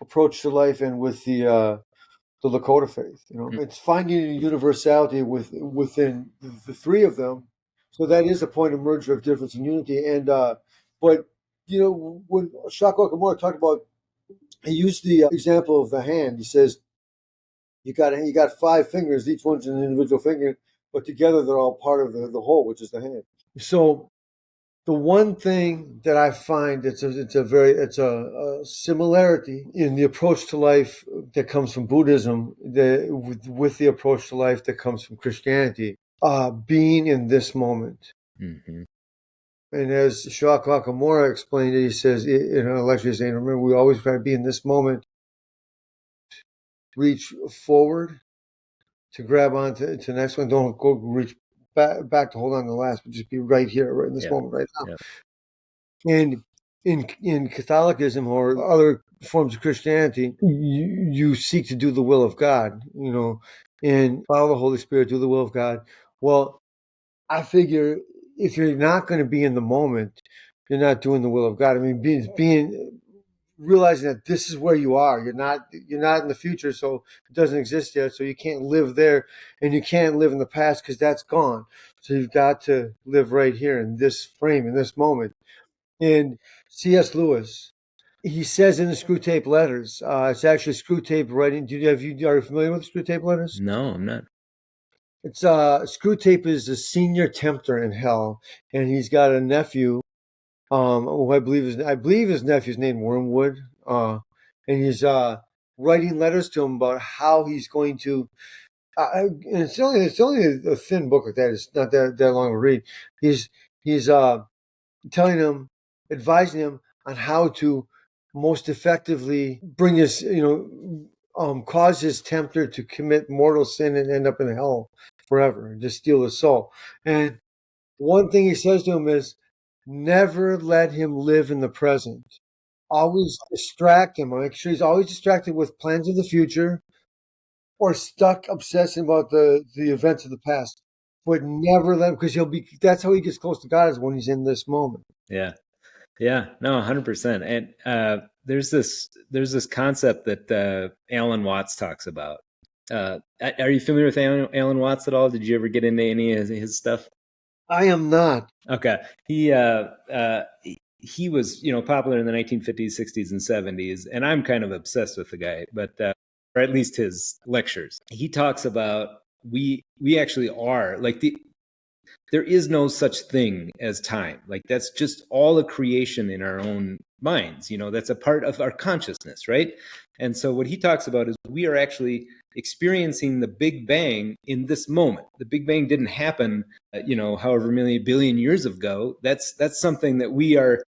approach to life and with the Lakota faith. It's finding a universality within the three of them. So that is a point of merger of difference and unity. And but when Shako Okamura talked about, he used the example of the hand. He says you got five fingers, each one's an individual finger, but together they're all part of the whole, which is the hand. So the one thing that I find it's a similarity in the approach to life that comes from Buddhism with the approach to life that comes from Christianity, being in this moment. Mm-hmm. And as Shoko Akamura explained it, he says in a lecture, he's saying, remember, we always try to be in this moment, reach forward to grab on to the next one. Don't go reach back to hold on to the last, but just be right here, right in this moment, right now. Yeah. And in Catholicism or other forms of Christianity, you seek to do the will of God, and follow the Holy Spirit, do the will of God. Well, I figure if you're not going to be in the moment, you're not doing the will of God. I mean, realizing that this is where you are. You're not in the future, so it doesn't exist yet. So you can't live there, and you can't live in the past because that's gone. So you've got to live right here in this frame, in this moment. And C.S. Lewis, he says in the Screw Tape Letters, it's actually Screw Tape writing. Are you familiar with Screw Tape Letters? No, I'm not. It's Screw Tape is a senior tempter in hell, and he's got a nephew, who I believe his nephew's named Wormwood, and he's writing letters to him about how he's going to. And it's only a thin book like that. It's not that long to read. He's telling him, advising him on how to most effectively bring his, cause his tempter to commit mortal sin and end up in hell forever and just steal his soul. And one thing he says to him is, never let him live in the present. Always distract him. Make sure he's always distracted with plans of the future or stuck obsessing about the events of the past. But never let him, because that's how he gets close to God, is when he's in this moment. Yeah. Yeah, no, 100%. And there's this concept that Alan Watts talks about. Are you familiar with Alan Watts at all? Did you ever get into any of his stuff? I am not. Okay. He was, popular in the 1950s, 60s, and 70s, and I'm kind of obsessed with the guy, but or at least his lectures. He talks about we actually are like there is no such thing as time. Like that's just all a creation in our own minds. That's a part of our consciousness, right? And so what he talks about is we are actually experiencing the Big Bang in this moment. The Big Bang didn't happen, however many billion years ago. That's something that we are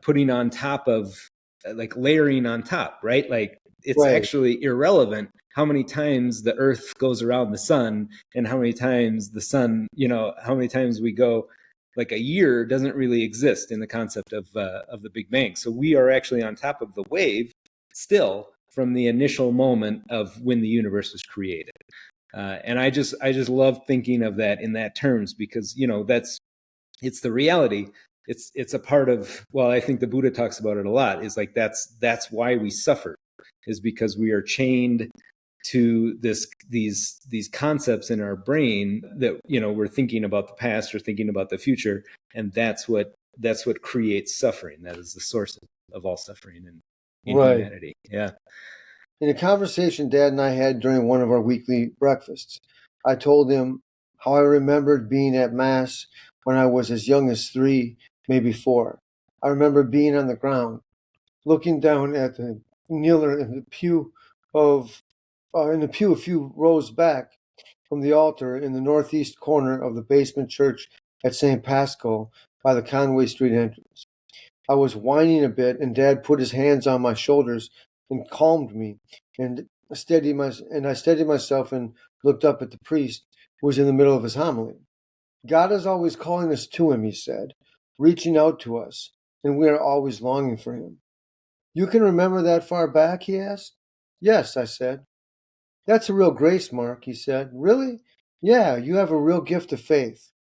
putting on top of, like layering on top, right? Like it's Right. actually irrelevant how many times the earth goes around the sun and how many times the sun, how many times we go. Like a year doesn't really exist in the concept of the Big Bang. So we are actually on top of the wave still from the initial moment of when the universe was created. And I just love thinking of that in that terms, because it's the reality. It's a part of, well, I think the Buddha talks about it a lot, is like that's why we suffer, is because we are chained to these concepts in our brain that, we're thinking about the past or thinking about the future, and that's what creates suffering. That is the source of all suffering in Right. humanity. Yeah. In a conversation Dad and I had during one of our weekly breakfasts, I told him how I remembered being at Mass when I was as young as 3, maybe 4. I remember being on the ground, looking down at the kneeler in the pew a few rows back from the altar in the northeast corner of the basement church at St. Pascal by the Conway Street entrance. I was whining a bit, and Dad put his hands on my shoulders and calmed me, and I steadied myself and looked up at the priest, who was in the middle of his homily. God is always calling us to him, he said, reaching out to us, and we are always longing for him. You can remember that far back, he asked. Yes, I said. That's a real grace, Mark, he said. Really? Yeah, you have a real gift of faith.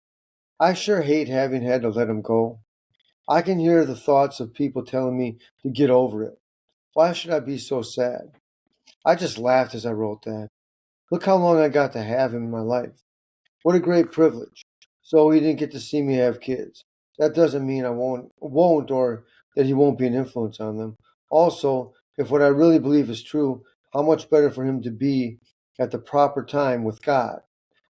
I sure hate having had to let him go. I can hear the thoughts of people telling me to get over it. Why should I be so sad? I just laughed as I wrote that. Look how long I got to have him in my life. What a great privilege. So he didn't get to see me have kids. That doesn't mean I won't or that he won't be an influence on them. Also, if what I really believe is true, how much better for him to be at the proper time with God.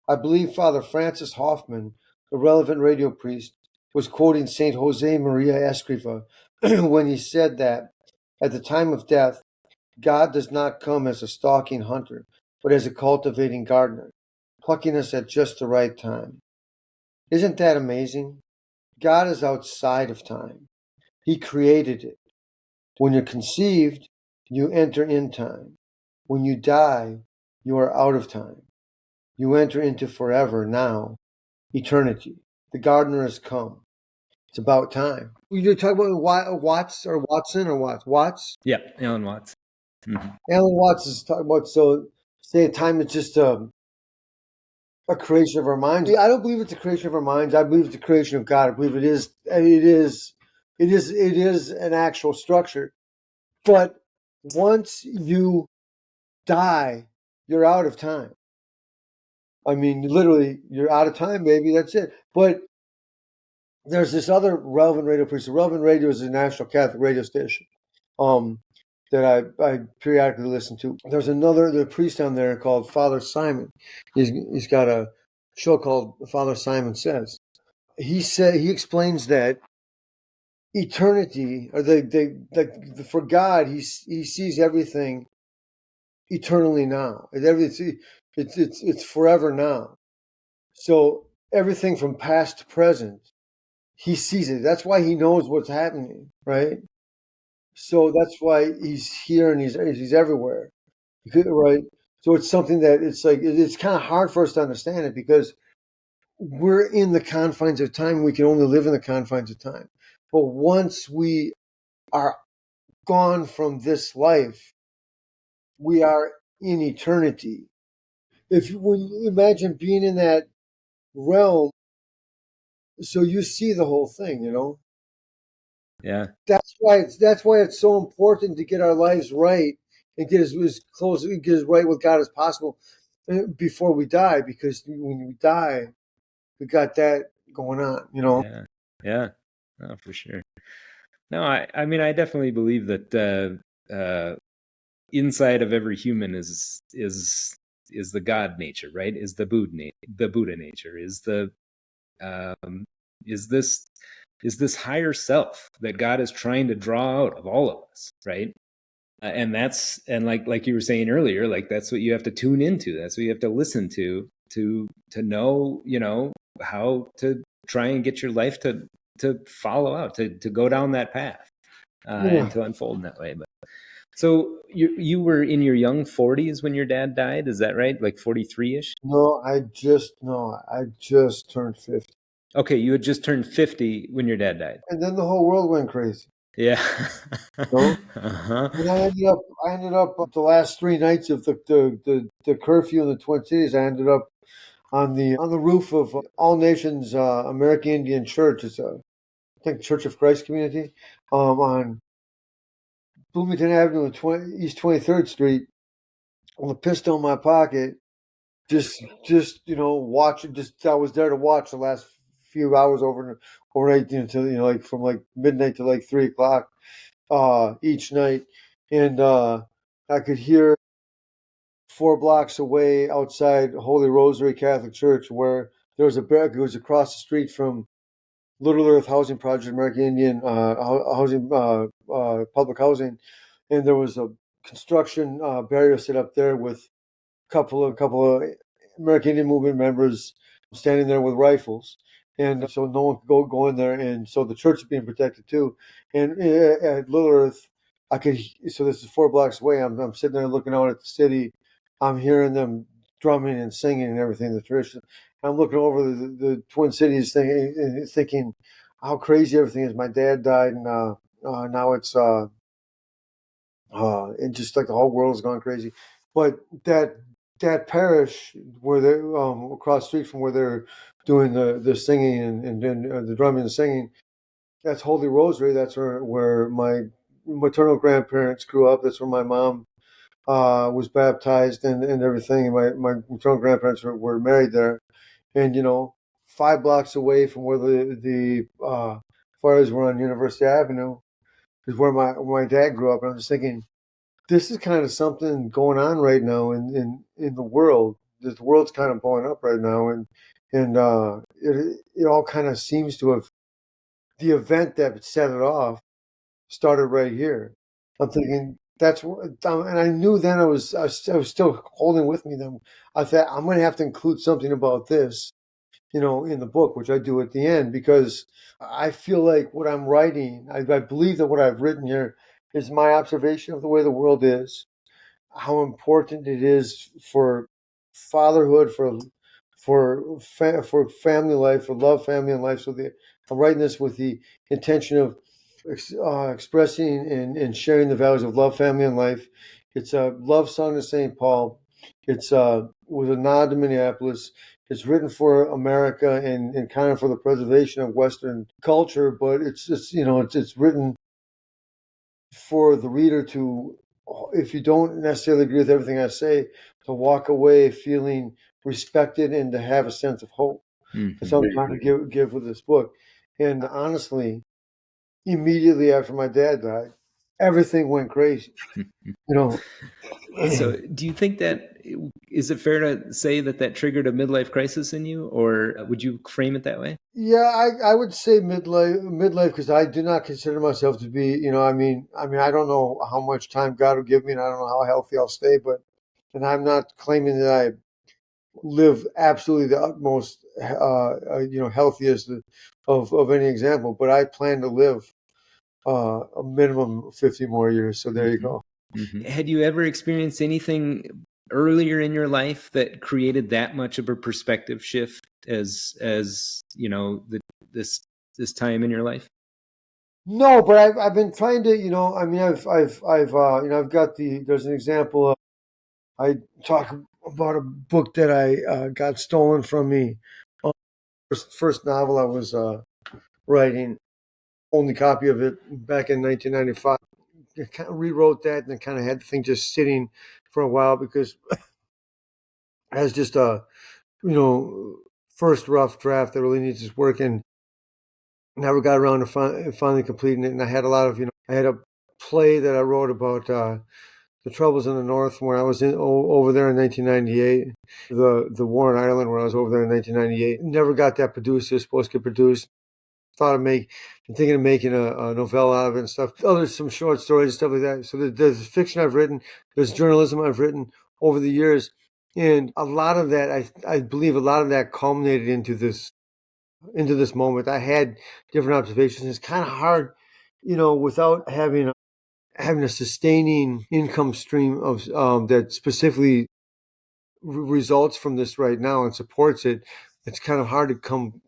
I believe Father Francis Hoffman, the relevant radio priest, was quoting Saint Jose Maria Escriva when he said that at the time of death, God does not come as a stalking hunter, but as a cultivating gardener, plucking us at just the right time. Isn't that amazing? God is outside of time. He created it. When you're conceived, you enter in time. When you die, you are out of time. You enter into forever now, eternity. The gardener has come. It's about time. You're talking about Watts or Watson or Watts? Watts? Yeah. Alan Watts. Mm-hmm. Alan Watts is talking about, so saying time is just a creation of our minds. I don't believe it's a creation of our minds. I believe it's a creation of God. I believe it is an actual structure. But once you die, you're out of time. I mean, literally, you're out of time, baby. That's it. But there's this other relevant radio priest. The relevant radio is a national Catholic radio station that I periodically listen to. There's the priest on there called Father Simon. He's got a show called Father Simon Says. He explains that eternity, or for God, he sees everything eternally now. It's forever now. So everything from past to present, he sees it. That's why he knows what's happening, right? So that's why he's here and he's everywhere, right? So it's something that it's kind of hard for us to understand it because we're in the confines of time. We can only live in the confines of time. But once we are gone from this life, we are in eternity. When you imagine being in that realm, so you see the whole thing, Yeah. That's why it's so important to get our lives right and get as close, get as right with God as possible before we die. Because when we die, we got that going on, Yeah. Yeah. Oh, for sure. No, I mean, I definitely believe that inside of every human is the God nature, right? Is the Buddha nature? Is this higher self that God is trying to draw out of all of us, right? And like you were saying earlier, like that's what you have to tune into. That's what you have to listen to know, how to try and get your life to follow out, to go down that path, and to unfold in that way. But so you were in your young 40s when your dad died, is that right? Like 43-ish? No, I just turned 50. Okay, you had just turned 50 when your dad died. And then the whole world went crazy. Yeah. Uh-huh. And I ended up the last 3 nights of the curfew in the Twin Cities. I ended up on the roof of All Nations American Indian Church. It's I think Church of Christ community on Bloomington Avenue and East 23rd Street. with a pistol in my pocket, just watching. Just I was there to watch the last few hours overnight, until like from like midnight to like 3 o'clock each night, and I could hear 4 blocks away outside Holy Rosary Catholic Church where there was a barrack. It was across the street from Little Earth Housing Project, American Indian housing, public housing, and there was a construction barrier set up there with couple of American Indian Movement members standing there with rifles, and so no one could go in there, and so the church is being protected too. And at Little Earth, I could so this is 4 blocks away. I'm sitting there looking out at the city. I'm hearing them drumming and singing and everything. The tradition. I'm looking over the Twin Cities, thinking how crazy everything is. My dad died, and now it's and just like the whole world has gone crazy. But that parish where they across the street from where they're doing the singing and the drumming and singing, that's Holy Rosary. That's where my maternal grandparents grew up. That's where my mom was baptized and everything. And my maternal grandparents were married there. And 5 blocks away from where the fires were on University Avenue is where my dad grew up. And I'm just thinking, this is kind of something going on right now in the world. The world's kind of blowing up right now, and it all kind of seems to have the event that set it off started right here. I'm thinking that's what, and I knew then I was still holding with me. Then I thought I'm going to have to include something about this, in the book, which I do at the end, because I feel like what I'm writing, I believe that what I've written here is my observation of the way the world is, how important it is for fatherhood, for family life, for love, family, and life. So I'm writing this with the intention of expressing and sharing the values of love, family, and life. It's a love song to St. Paul. It's with a nod to Minneapolis. It's written for America and kind of for the preservation of Western culture, but it's written for the reader to, if you don't necessarily agree with everything I say, to walk away feeling respected and to have a sense of hope. That's what I'm trying to give with this book. And honestly, immediately after my dad died, everything went crazy. So, do you think that is it fair to say that triggered a midlife crisis in you, or would you frame it that way? Yeah, I would say midlife, because I do not consider myself to be, I don't know how much time God will give me, and I don't know how healthy I'll stay, and I'm not claiming that I live absolutely the utmost, healthiest of any example, but I plan to live a minimum of 50 more years. So there you go. Had you ever experienced anything earlier in your life that created that much of a perspective shift as this time in your life? No, but I've been trying to, I've got there's an example. I talk about a book that I got stolen from me. First novel I was writing, only copy of it back in 1995. I kind of rewrote that and kind of had the thing just sitting for a while because as just a first rough draft that really needs its work, and never got around to finally completing it. And I had a lot of I had a play that I wrote about the troubles in the North when I was over there in 1998. The war in Ireland when I was over there in 1998. Never got that produced. It was supposed to get produced. I'm thinking of making a novella out of it and stuff. There's some short stories and stuff like that. So there's fiction I've written. There's journalism I've written over the years. And a lot of that, I believe a lot of that culminated into this moment. I had different observations. It's kind of hard, without having a sustaining income stream of that specifically results from this right now and supports it. It's kind of hard to come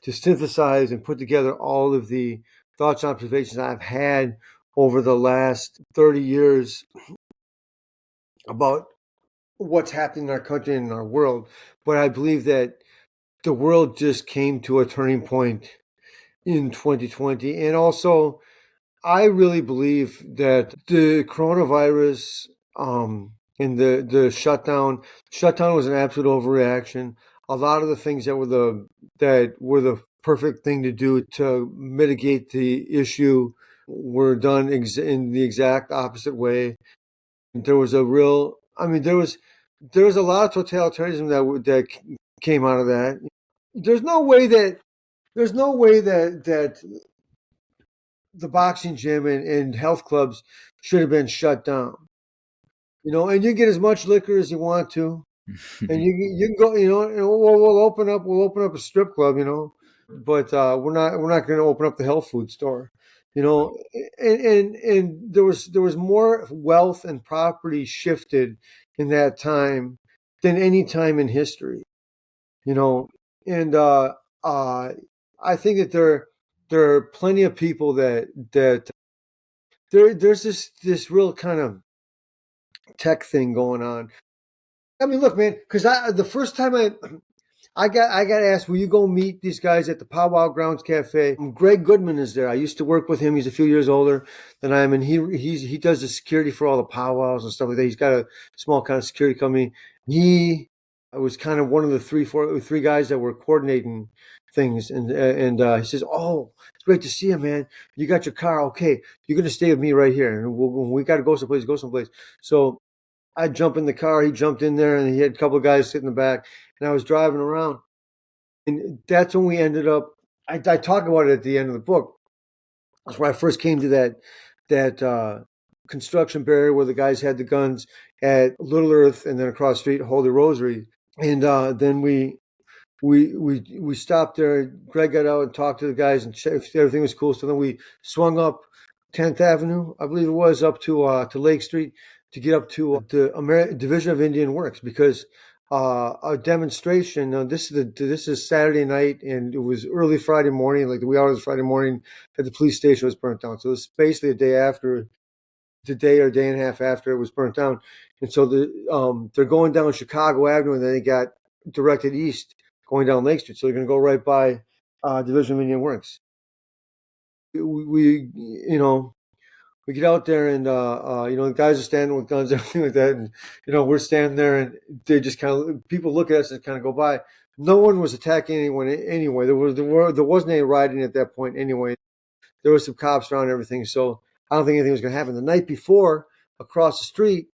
to synthesize and put together all of the thoughts and observations I've had over the last 30 years about what's happening in our country and in our world. But I believe that the world just came to a turning point in 2020. And also, I really believe that the coronavirus and the shutdown was an absolute overreaction. A lot of the things that were the perfect thing to do to mitigate the issue were done in the exact opposite way. There was a real, I mean, there was a lot of totalitarianism that came out of that. There's no way that that the boxing gym and health clubs should have been shut down. And you get as much liquor as you want to, and you can go, and we'll open up a strip club, but we're not going to open up the health food store, and there was more wealth and property shifted in that time than any time in history, and uh, I think that there are plenty of people that there's this real kind of tech thing going on. I mean, look, man, because the first time I got asked, will you go meet these guys at the Powwow Grounds Cafe? Greg Goodman is there. I used to work with him. He's a few years older than I am, and he does the security for all the powwows and stuff like that. He's got a small kind of security company. He was kind of one of the three guys that were coordinating things, and he says, "Oh, it's great to see you, man. You got your car, okay? You're gonna stay with me right here, and when we got to go someplace. Go someplace." So I jump in the car. He jumped in there, and he had a couple of guys sitting in the back, and I was driving around. And that's when we ended up. I talk about it at the end of the book. That's where I first came to that construction barrier where the guys had the guns at Little Earth, and then across the street, Holy Rosary. And then we stopped there. Greg got out and talked to the guys and checked if everything was cool. So then we swung up 10th Avenue, I believe it was, up to Lake Street to get up to the Division of Indian Works, because a demonstration. This is Saturday night, and it was early Friday morning, like the wee hours of Friday morning, that the police station was burnt down. So it's basically the day or day and a half after it was burnt down, and so they're going down Chicago Avenue, and then they got directed east, going down Lake Street. So they're going to go right by Division of Indian Works. We get out there, and the guys are standing with guns, everything like that, and we're standing there, and they just kind of, people look at us and kind of go by. No one was attacking anyone anyway. There wasn't any rioting at that point anyway. There was some cops around and everything, so I don't think anything was going to happen. The night before, across the street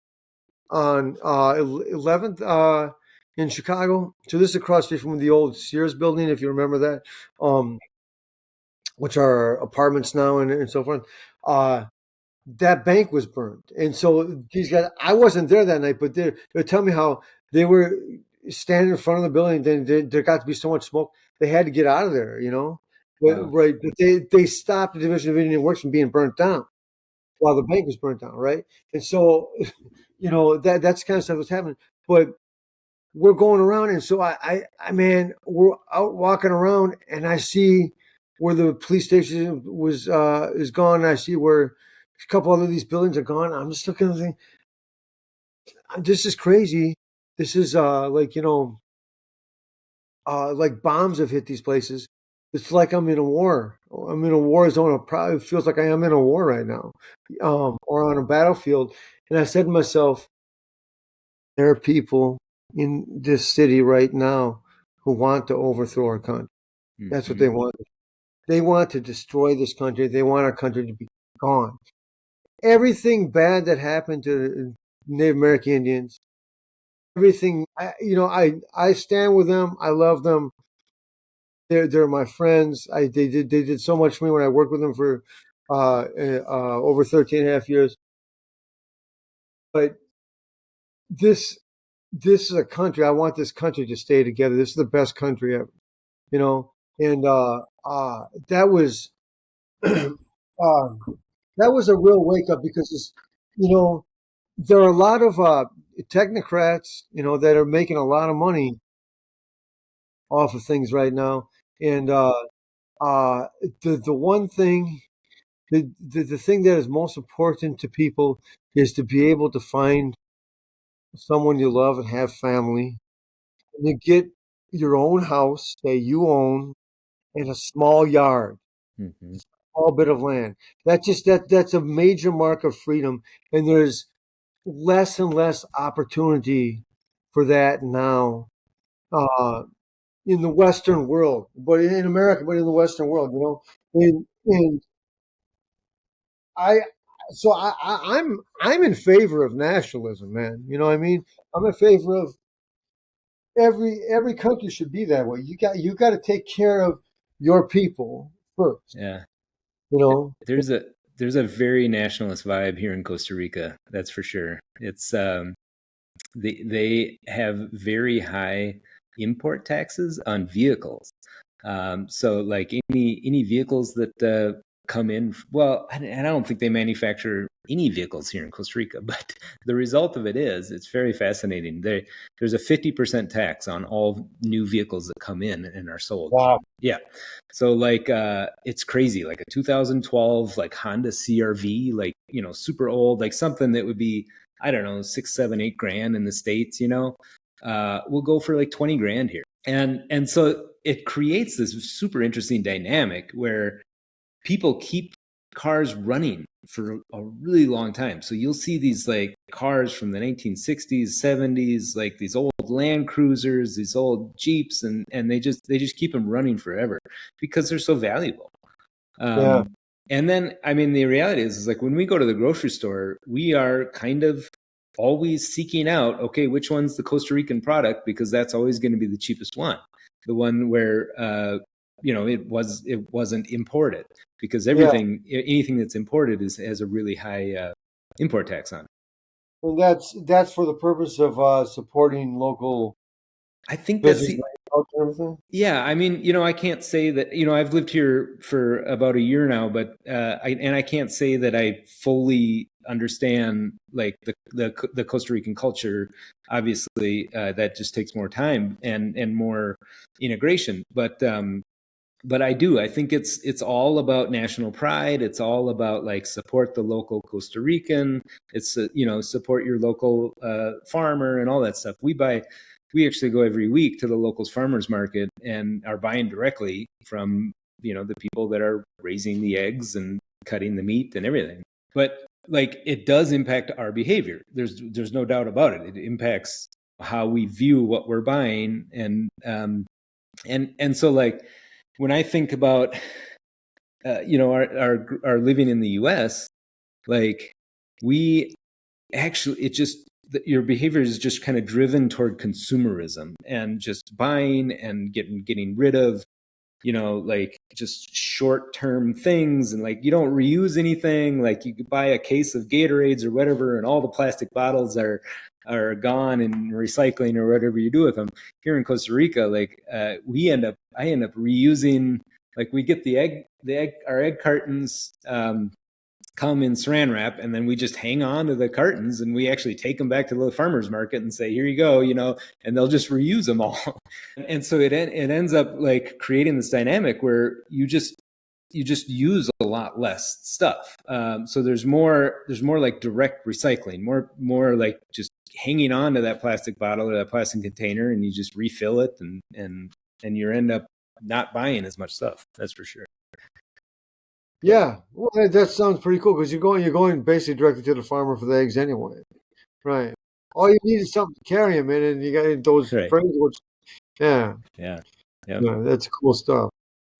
on 11th in Chicago. So this is across the street from the old Sears building, if you remember that, which are apartments now and so forth. That bank was burned. And so these guys, I wasn't there that night, but they're telling me how they were standing in front of the building. Then there got to be so much smoke, they had to get out of there, But, Wow. right. But they stopped the Division of Indian Works from being burnt down while the bank was burnt down, right? And so, that's kind of stuff that's happening. But we're going around, and so man, we're out walking around, and I see where the police station is gone. And I see where a couple other of these buildings are gone. I'm just looking and thinking, this is crazy. This is like bombs have hit these places. It's like I'm in a war. I'm in a war zone. It probably feels like I am in a war right now, or on a battlefield. And I said to myself, there are people in this city right now who want to overthrow our country. That's what Hmm. they want. They want to destroy this country. They want our country to be gone. Everything bad that happened to Native American Indians, everything, I stand with them. I love them. They're my friends. They did so much for me when I worked with them for over 13 and a half years. But this this is a country. I want this country to stay together. This is the best country ever, you know. And that was uh, that was a real wake up, because you know there are a lot of technocrats, that are making a lot of money off of things right now. And uh, the one thing, the thing that is most important to people is to be able to find someone you love and have family, and to get your own house that you own in a small yard, Hmm. small bit of land. That's a major mark of freedom. And less and less opportunity for that now uh, in the Western world, but in America, but in the Western world, and I, I'm in favor of nationalism, man. You know what I mean? I'm in favor of every country should be that way. You got to take care of your people first. Yeah. You know? There's a there's a very nationalist vibe here in Costa Rica. That's for sure. It's they have very high import taxes on vehicles. So like any vehicles that come in, well, and I don't think they manufacture any vehicles here in Costa Rica, but the result of it is it's very fascinating. There's a 50% tax on all new vehicles that come in and are sold. Wow. Yeah. So like it's crazy. Like a 2012 like Honda CRV, like super old, like something that would be, I don't know, 6, 7, 8 grand in the States, will go for like 20 grand here. And so it creates this super interesting dynamic where people keep cars running for a really long time. So you'll see these like cars from the 1960s, 70s, like these old Land Cruisers, these old Jeeps, and they just keep them running forever because they're so valuable. Yeah. And then, I mean, the reality is like when we go to the grocery store, we are kind of always seeking out, okay, which one's the Costa Rican product, because that's always going to be the cheapest one, the one where it wasn't imported, because Yeah. anything that's imported has a really high import tax on it. And that's for the purpose of supporting local I think that's business the and everything. Yeah, I mean, I can't say that, I've lived here for about a year now, but I can't say that I fully understand like the Costa Rican culture. Obviously, that just takes more time and more integration. But I do. I think it's all about national pride. It's all about like support the local Costa Rican. It's support your local farmer and all that stuff. We actually go every week to the locals farmers market and are buying directly from the people that are raising the eggs and cutting the meat and everything. But like it does impact our behavior. There's no doubt about it. It impacts how we view what we're buying and so like when I think about our living in the US, like we actually your behavior is just kind of driven toward consumerism and just buying and getting rid of like just short-term things, and like you don't reuse anything. Like you could buy a case of Gatorades or whatever and all the plastic bottles are gone and recycling or whatever you do with them. Here in Costa Rica, like I end up reusing, like we get our egg cartons come in saran wrap, and then we just hang on to the cartons and we actually take them back to the farmers market and say, here you go, and they'll just reuse them all. And so it ends up like creating this dynamic where you just use a lot less stuff. So there's more like direct recycling, more like just hanging on to that plastic bottle or that plastic container, and you just refill it and you end up not buying as much stuff. That's for sure. Yeah, well, that sounds pretty cool because you're going basically directly to the farmer for the eggs anyway, right? All you need is something to carry them in, and you got those Right. frames. Which, yeah, Yeah. that's cool stuff.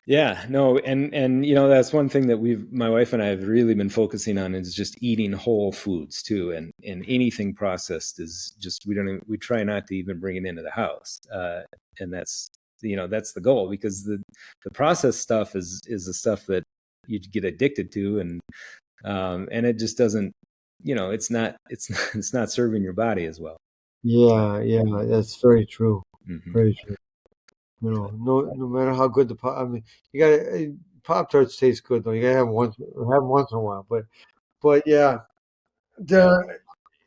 Yeah, no, and that's one thing that my wife and I have really been focusing on is just eating whole foods too, and anything processed is just we try not to even bring it into the house, and that's that's the goal, because the processed stuff is the stuff that you get addicted to, and it just doesn't, it's not serving your body as well. Yeah, that's very true. Mm-hmm. Very true. No matter how good I mean, you got Pop Tarts taste good though. You gotta have them once in a while. But yeah,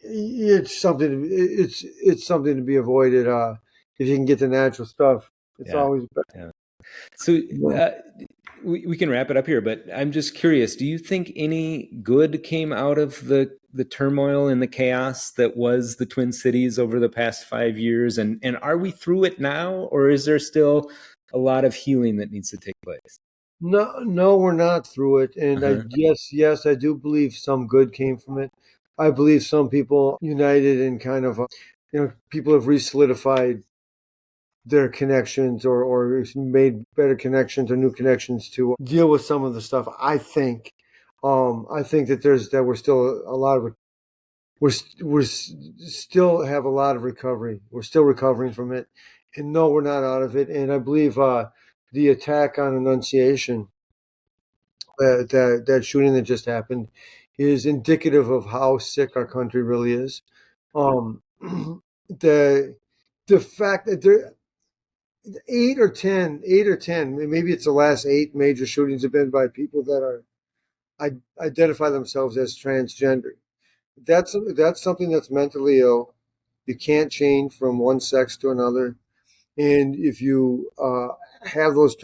it's something. It's something to be avoided. If you can get the natural stuff, it's always better. Yeah. So we can wrap it up here, but I'm just curious, do you think any good came out of the turmoil and the chaos that was the Twin Cities over the past 5 years? And are we through it now, or is there still a lot of healing that needs to take place? No, we're not through it. And yes, I do believe some good came from it. I believe some people united in kind of, people have re-solidified their connections or made better connections or new connections to deal with some of the stuff. I think that we're still a lot of still have a lot of recovery. We're still recovering from it, and no, we're not out of it. And I believe the attack on Annunciation, that shooting that just happened, is indicative of how sick our country really is. Um, the the fact that there 8 or 10, maybe it's the last 8 major shootings have been by people that identify themselves as transgender. That's something that's mentally ill. You can't change from one sex to another, and if you have those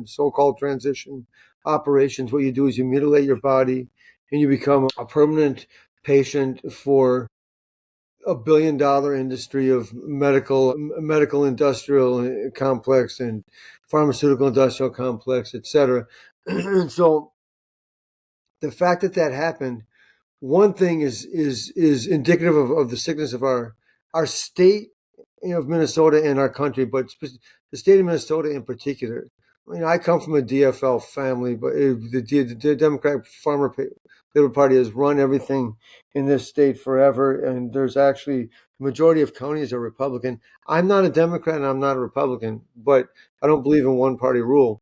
so-called transition operations, what you do is you mutilate your body, and you become a permanent patient for $1 billion industry of medical industrial complex and pharmaceutical industrial complex, etc. And so the fact that that happened, one thing is indicative of the sickness of our state, of Minnesota and our country, but the state of Minnesota in particular. I come from a DFL family, but the Democratic Farmer Labor Party has run everything in this state forever, and there's actually the majority of counties are Republican. I'm not a Democrat and I'm not a Republican, but I don't believe in one party rule.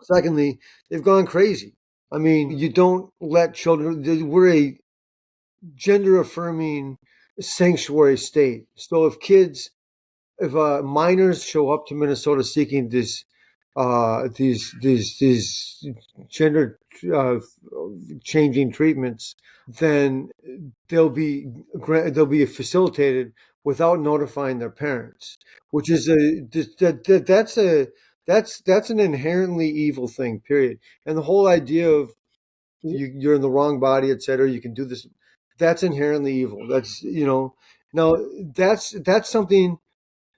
Secondly, they've gone crazy. I mean, you don't let children. We're a gender affirming sanctuary state. So if minors show up to Minnesota seeking these gender uh, changing treatments, then they'll be facilitated without notifying their parents, which is that's an inherently evil thing. Period. And the whole idea of you're in the wrong body, etc. You can do this. That's inherently evil. Now that's something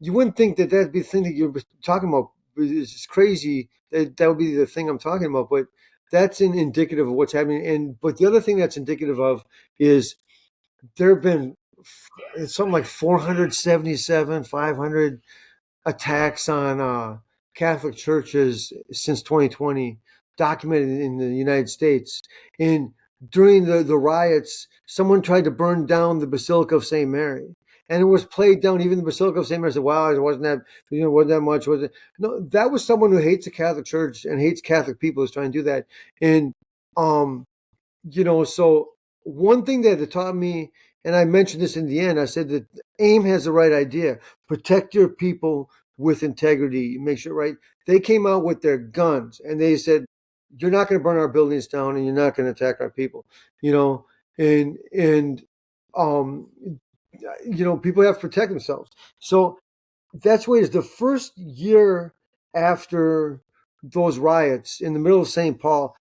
you wouldn't think that that'd be the thing that you're talking about. It's crazy that would be the thing I'm talking about, but that's indicative of what's happening. But the other thing that's indicative of is there have been something like 477, 500 attacks on Catholic churches since 2020, documented in the United States. And during the riots, someone tried to burn down the Basilica of St. Mary. And it was played down. Even the Basilica of St. Mary said, "Wow, it wasn't that much, was it?" No, that was someone who hates the Catholic Church and hates Catholic people who's trying to do that. And um, so one thing that it taught me, and I mentioned this in the end, I said that AIM has the right idea. Protect your people with integrity. Make sure, right? They came out with their guns and they said, you're not going to burn our buildings down and you're not going to attack our people, and um, people have to protect themselves. So that's what it is. The first year after those riots in the middle of St. Paul,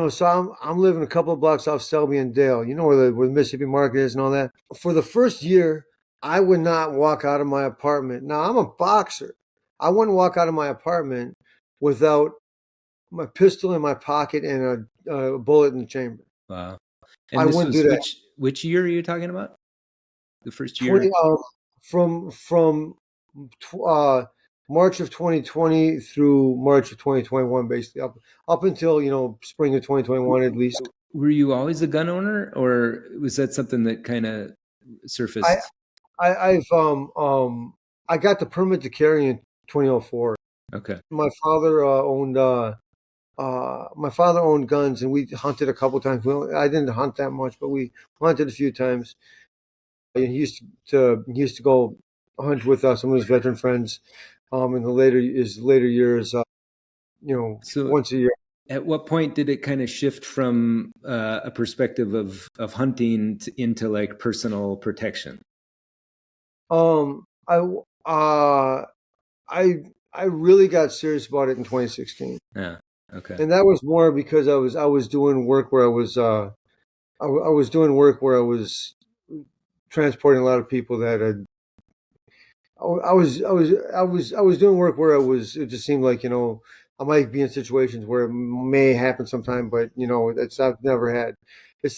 so I'm living a couple of blocks off Selby and Dale. You know where the Mississippi Market is and all that. For the first year, I would not walk out of my apartment. Now I'm a boxer. I wouldn't walk out of my apartment without my pistol in my pocket and a bullet in the chamber. Wow. I And this wouldn't was do that. which year are you talking about? The first 20 year? from uh, March of 2020 through March of 2021, basically up until spring of 2021 at least. Were you always a gun owner, or was that something that kind of I surfaced? I got the permit to carry in 2004. Okay. My father owned guns, and we hunted a couple times. I didn't hunt that much, but we hunted a few times. And he used to go hunt with some of his veteran friends. In his later years, So once a year. at what point did it kind of shift from a perspective of hunting into like personal protection? Um, I uh, I I really got serious about it in 2016, Yeah. Okay. and that was more because I was doing work where I was doing work where I was transporting a lot of people that had. I was doing work where it just seemed like I might be in situations where it may happen sometime, but it's I've never had.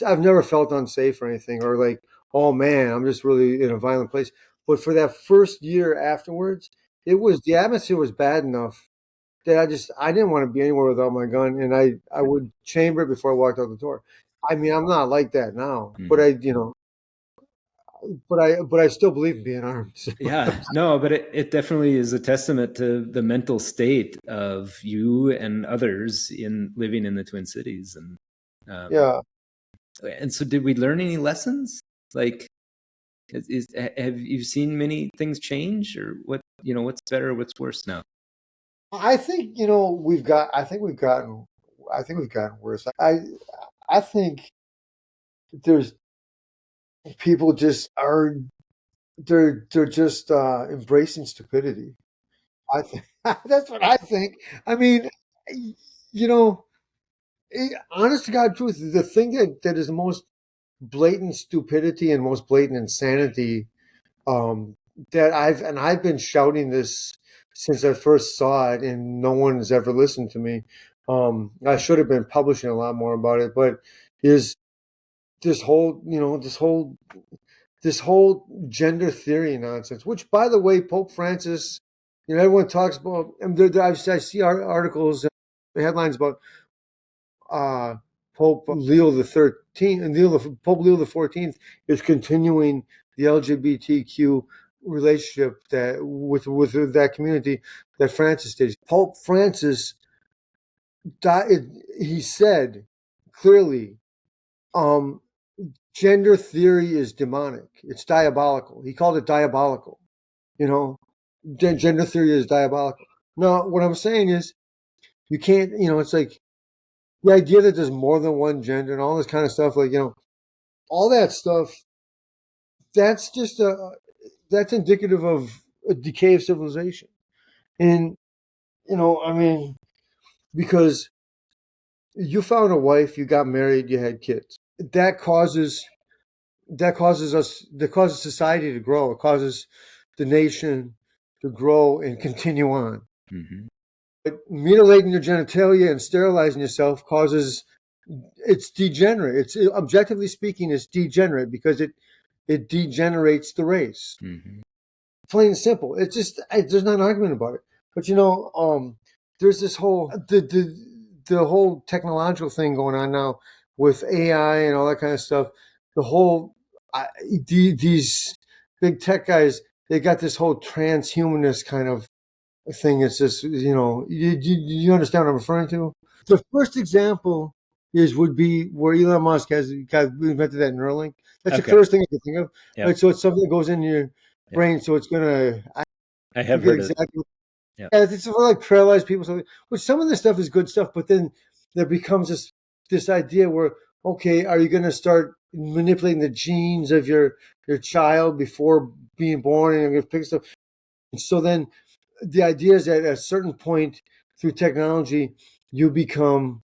I've never felt unsafe or anything, or like, oh man, I'm just really in a violent place. But for that first year afterwards, the atmosphere was bad enough that I didn't want to be anywhere without my gun, and I would chamber it before I walked out the door. I mean, I'm not like that now, but Mhm. I still believe in being armed. So, Yeah, no, but it definitely is a testament to the mental state of you and others in living in the Twin Cities. Um, yeah, and so did we learn any lessons? Like, have you seen many things change, or what's better, what's worse now? I think I think we've gotten worse. I think there's people just are they're just embracing stupidity. I think that's what I think. I mean, you know, honest to God, truth, the thing that is the most blatant stupidity and most blatant insanity, um, that I've been shouting this since I first saw it, and no one has ever listened to me. I should have been publishing a lot more about it, but is this whole, this whole gender theory nonsense, which, by the way, Pope Francis, everyone talks about, and I see articles, headlines about uh, Pope Leo the 13th, and Pope Leo the 14th is continuing the LGBTQ relationship that with that community that Francis did. Pope Francis died. He said clearly, um, gender theory is demonic. It's diabolical. He called it diabolical. You know, gender theory is diabolical. No, what I'm saying is you can't. It's like the idea that there's more than one gender and all this kind of stuff. Like all that stuff. That's just that's indicative of a decay of civilization. And I mean, because you found a wife, you got married, you had kids. That causes society to grow. It causes the nation to grow and continue on. Hmm. But mutilating your genitalia and sterilizing yourself causes it's degenerate. It's objectively speaking, it's degenerate because it degenerates the race. Hmm. Plain and simple. It's just there's not an argument about it. But there's this whole the whole technological thing going on now with AI and all that kind of stuff. The whole these big tech guys, they got this whole transhumanist kind of thing. It's just you understand what I'm referring to. The first example would be where Elon Musk has invented that Neuralink. That's the Okay. clearest thing I can think of. Yep. Right, so it's something that goes in your Yep. brain, so it's gonna. I I have forget heard it. exactly. Yep. Yeah, it's for like paralyzed people. Something. Which some of this stuff is good stuff, but then there becomes this idea where, okay, are you going to start manipulating the genes of your child before being born, and you're going to pick stuff? And so then the idea is that at a certain point through technology, you become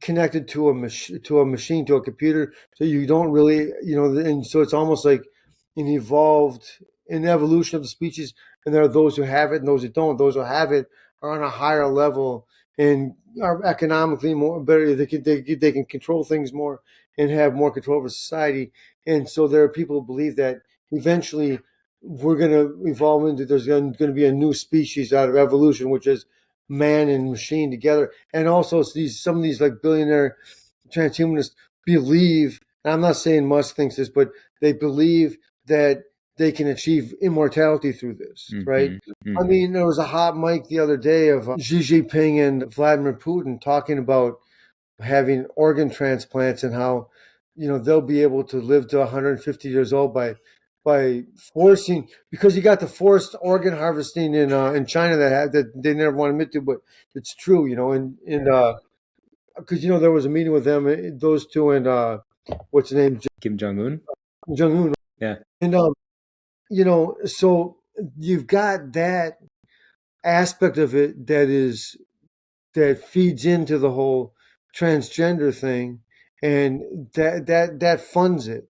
connected to to a computer, so you don't really, and so it's almost like an evolution of the species, and there are those who have it and those who don't. Those who have it are on a higher level and are economically more better. They can control things more and have more control over society. And so there are people who believe that eventually we're going to evolve into there's going to be a new species out of evolution, which is man and machine together. And also some of these like billionaire transhumanists believe, and I'm not saying Musk thinks this, but they believe that they can achieve immortality through this, right? Hmm. I Hmm. mean, there was a hot mic the other day of Xi Jinping and Vladimir Putin talking about having organ transplants and how they'll be able to live to 150 years old by forcing, because you got the forced organ harvesting in China that they never want to admit to, but it's true, and because there was a meeting with them, those two, and what's the name, Kim Jong Un. Jung Un, Yeah. and so you've got that aspect of it that feeds into the whole transgender thing, and that funds it.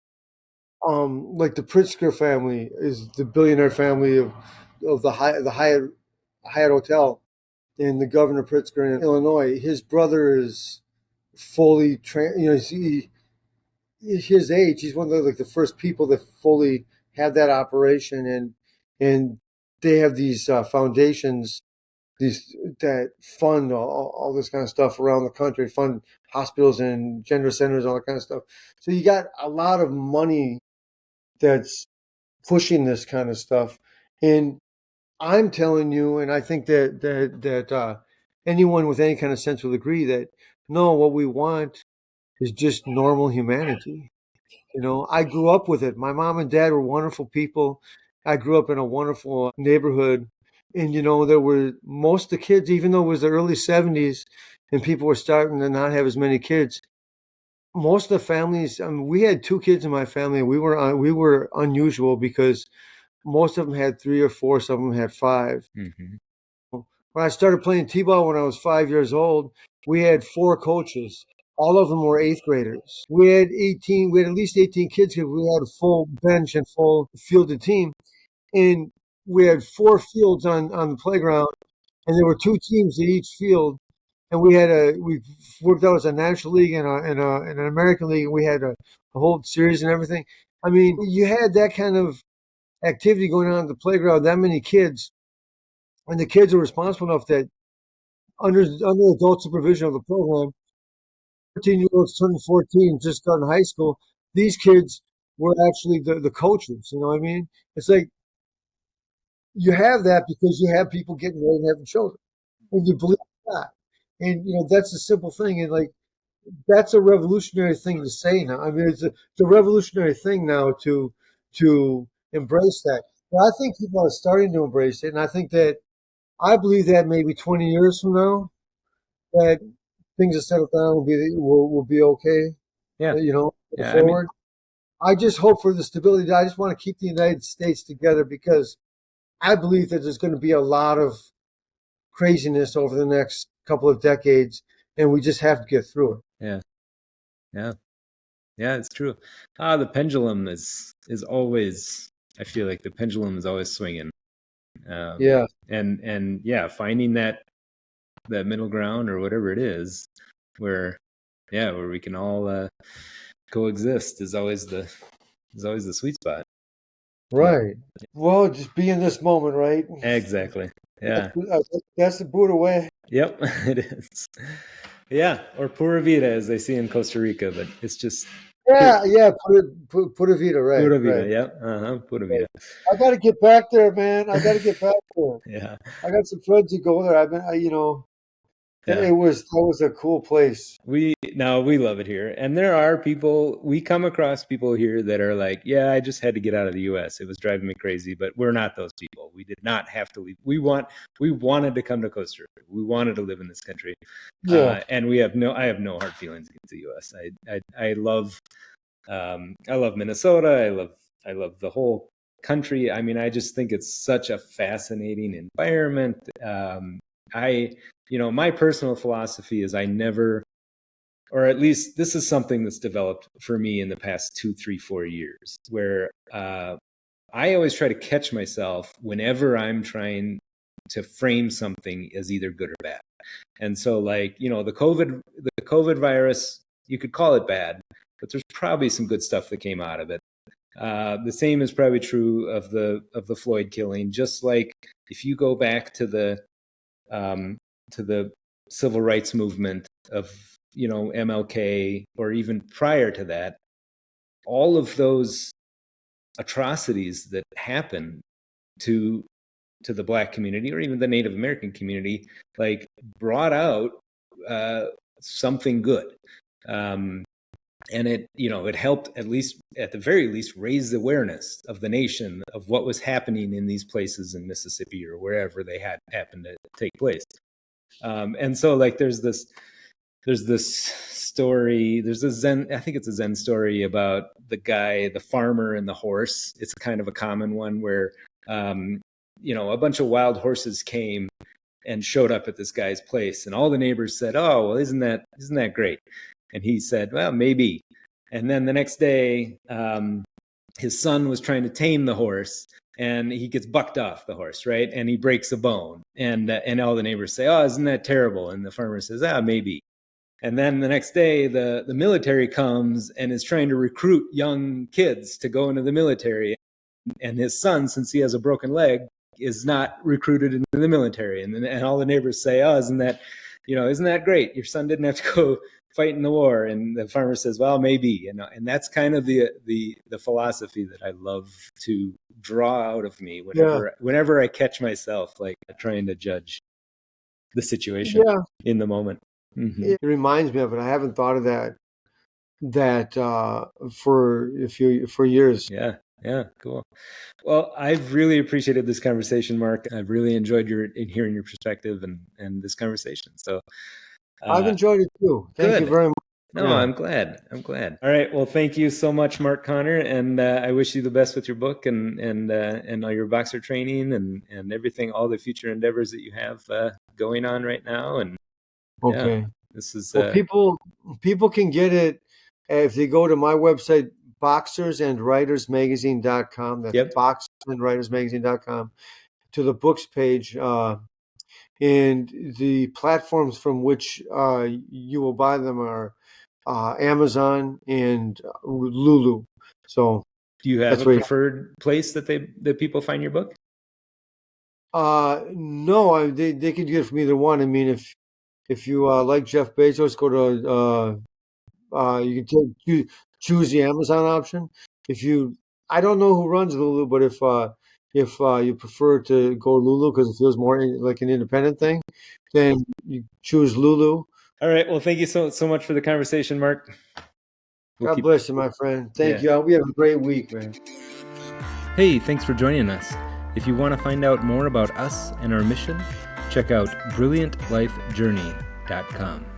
Like the Pritzker family is the billionaire family of the Hyatt Hotel, and the Governor Pritzker in Illinois. His brother is fully his age, he's one of the first people that fully have that operation, and they have these foundations, these that fund all this kind of stuff around the country, fund hospitals and gender centers, all that kind of stuff. So you got a lot of money that's pushing this kind of stuff, and I'm telling you, and I think that anyone with any kind of sense will agree that no, what we want is just normal humanity. I grew up with it. My mom and dad were wonderful people. I grew up in a wonderful neighborhood. And, there were most of the kids, even though it was the early 70s and people were starting to not have as many kids, most of the families, I mean, we had two kids in my family. We were unusual because most of them had three or four, some of them had five. Mm-hmm. When I started playing t-ball when I was 5 years old, we had four coaches. All of them were eighth graders. We had at least 18 kids because we had a full bench and full fielded team. And we had four fields on the playground, and there were two teams at each field. And we worked out as a National League and an American League, and we had a whole series and everything. I mean, you had that kind of activity going on at the playground, that many kids, and the kids are responsible enough that under adult supervision of the program, 14-year-olds turning 14, just starting high school, these kids were actually the coaches. You know what I mean? It's like you have that because you have people getting ready to have children, and you believe that. And that's a simple thing, and like that's a revolutionary thing to say now. I mean, it's a revolutionary thing now to embrace that. But I think people are starting to embrace it, and I believe that maybe 20 years from now, that things will settle down, will be okay. Yeah. Go Yeah. I mean, forward. I just hope for the stability. I just want to keep the United States together because I believe that there's going to be a lot of craziness over the next couple of decades, and we just have to get through it. yeah. Yeah. Yeah, it's true. The pendulum is always. I feel like the pendulum is always swinging. Yeah, And yeah, finding that middle ground or whatever it is, where where we can all coexist is always the sweet spot. Yeah, right. Well, just be in this moment, right? exactly. Yeah. That's the Buddha way. Yep. It is. Yeah, or pura vida as they say in Costa Rica, but it's just pure, Yeah, yeah. Put a Vita, right, pura vida. right. Yep. Pura Right. vida. I got to get back there, man. I got to get back there. Yeah. I got some friends who go there. Yeah. That was a cool place. We love it here. And there are people, we come across people here that are like, yeah, I just had to get out of the US. It was driving me crazy, but we're not those people. We did not have to leave. We wanted to come to Costa Rica. We wanted to live in this country. Yeah, And I have no hard feelings against the US. I love Minnesota. I love the whole country. I mean, I just think it's such a fascinating environment. My personal philosophy is I never, or at least this is something that's developed for me in the past 2, 3, 4 years, where I always try to catch myself whenever I'm trying to frame something as either good or bad. And so, like, the COVID virus, you could call it bad, but there's probably some good stuff that came out of it. The same is probably true of the Floyd killing. Just like if you go back to the civil rights movement of MLK, or even prior to that, all of those atrocities that happened to the Black community or even the Native American community, like, brought out something good. And it helped, at the very least, raise the awareness of the nation of what was happening in these places in Mississippi or wherever they had happened to take place. And so, like, there's this story. There's a Zen. I think it's a Zen story about the farmer, and the horse. It's kind of a common one where, a bunch of wild horses came and showed up at this guy's place, and all the neighbors said, "Oh, well, isn't that great?" And he said, "Well, maybe." And then the next day, his son was trying to tame the horse, and he gets bucked off the horse, right? And he breaks a bone, and all the neighbors say, "Oh, isn't that terrible?" And the farmer says, "Ah, maybe." And then the next day, the military comes and is trying to recruit young kids to go into the military. And his son, since he has a broken leg, is not recruited into the military. And all the neighbors say, oh, isn't that great? Your son didn't have to go fight in the war. And the farmer says, well, maybe, and that's kind of the philosophy that I love to draw out of me whenever I catch myself like trying to judge the situation in the moment. Mm-hmm. It reminds me of it. I haven't thought of that for years. Yeah, cool. Well, I've really appreciated this conversation, Mark. I've really enjoyed hearing your perspective and this conversation. So I've enjoyed it too. Thank you very much. No, yeah. I'm glad. All right. Well, thank you so much, Mark Connor, and I wish you the best with your book and all your boxer training and everything, all the future endeavors that you have going on right now. And okay, this is people can get it if they go to my website, boxersandwritersmagazine.com. That's boxersandwritersmagazine.com, to the books page. And the platforms from which you will buy them are Amazon and Lulu. So, do you have a preferred place that people find your book? No, they can get it from either one. I mean, if you like Jeff Bezos, go to you can choose the Amazon option. I don't know who runs Lulu, but if you prefer to go Lulu because it feels more like an independent thing, then you choose Lulu. All right. Well, thank you so much for the conversation, Mark. God bless you, my friend. Thank you. We have a great week, man. Hey, thanks for joining us. If you want to find out more about us and our mission, check out brilliantlifejourney.com.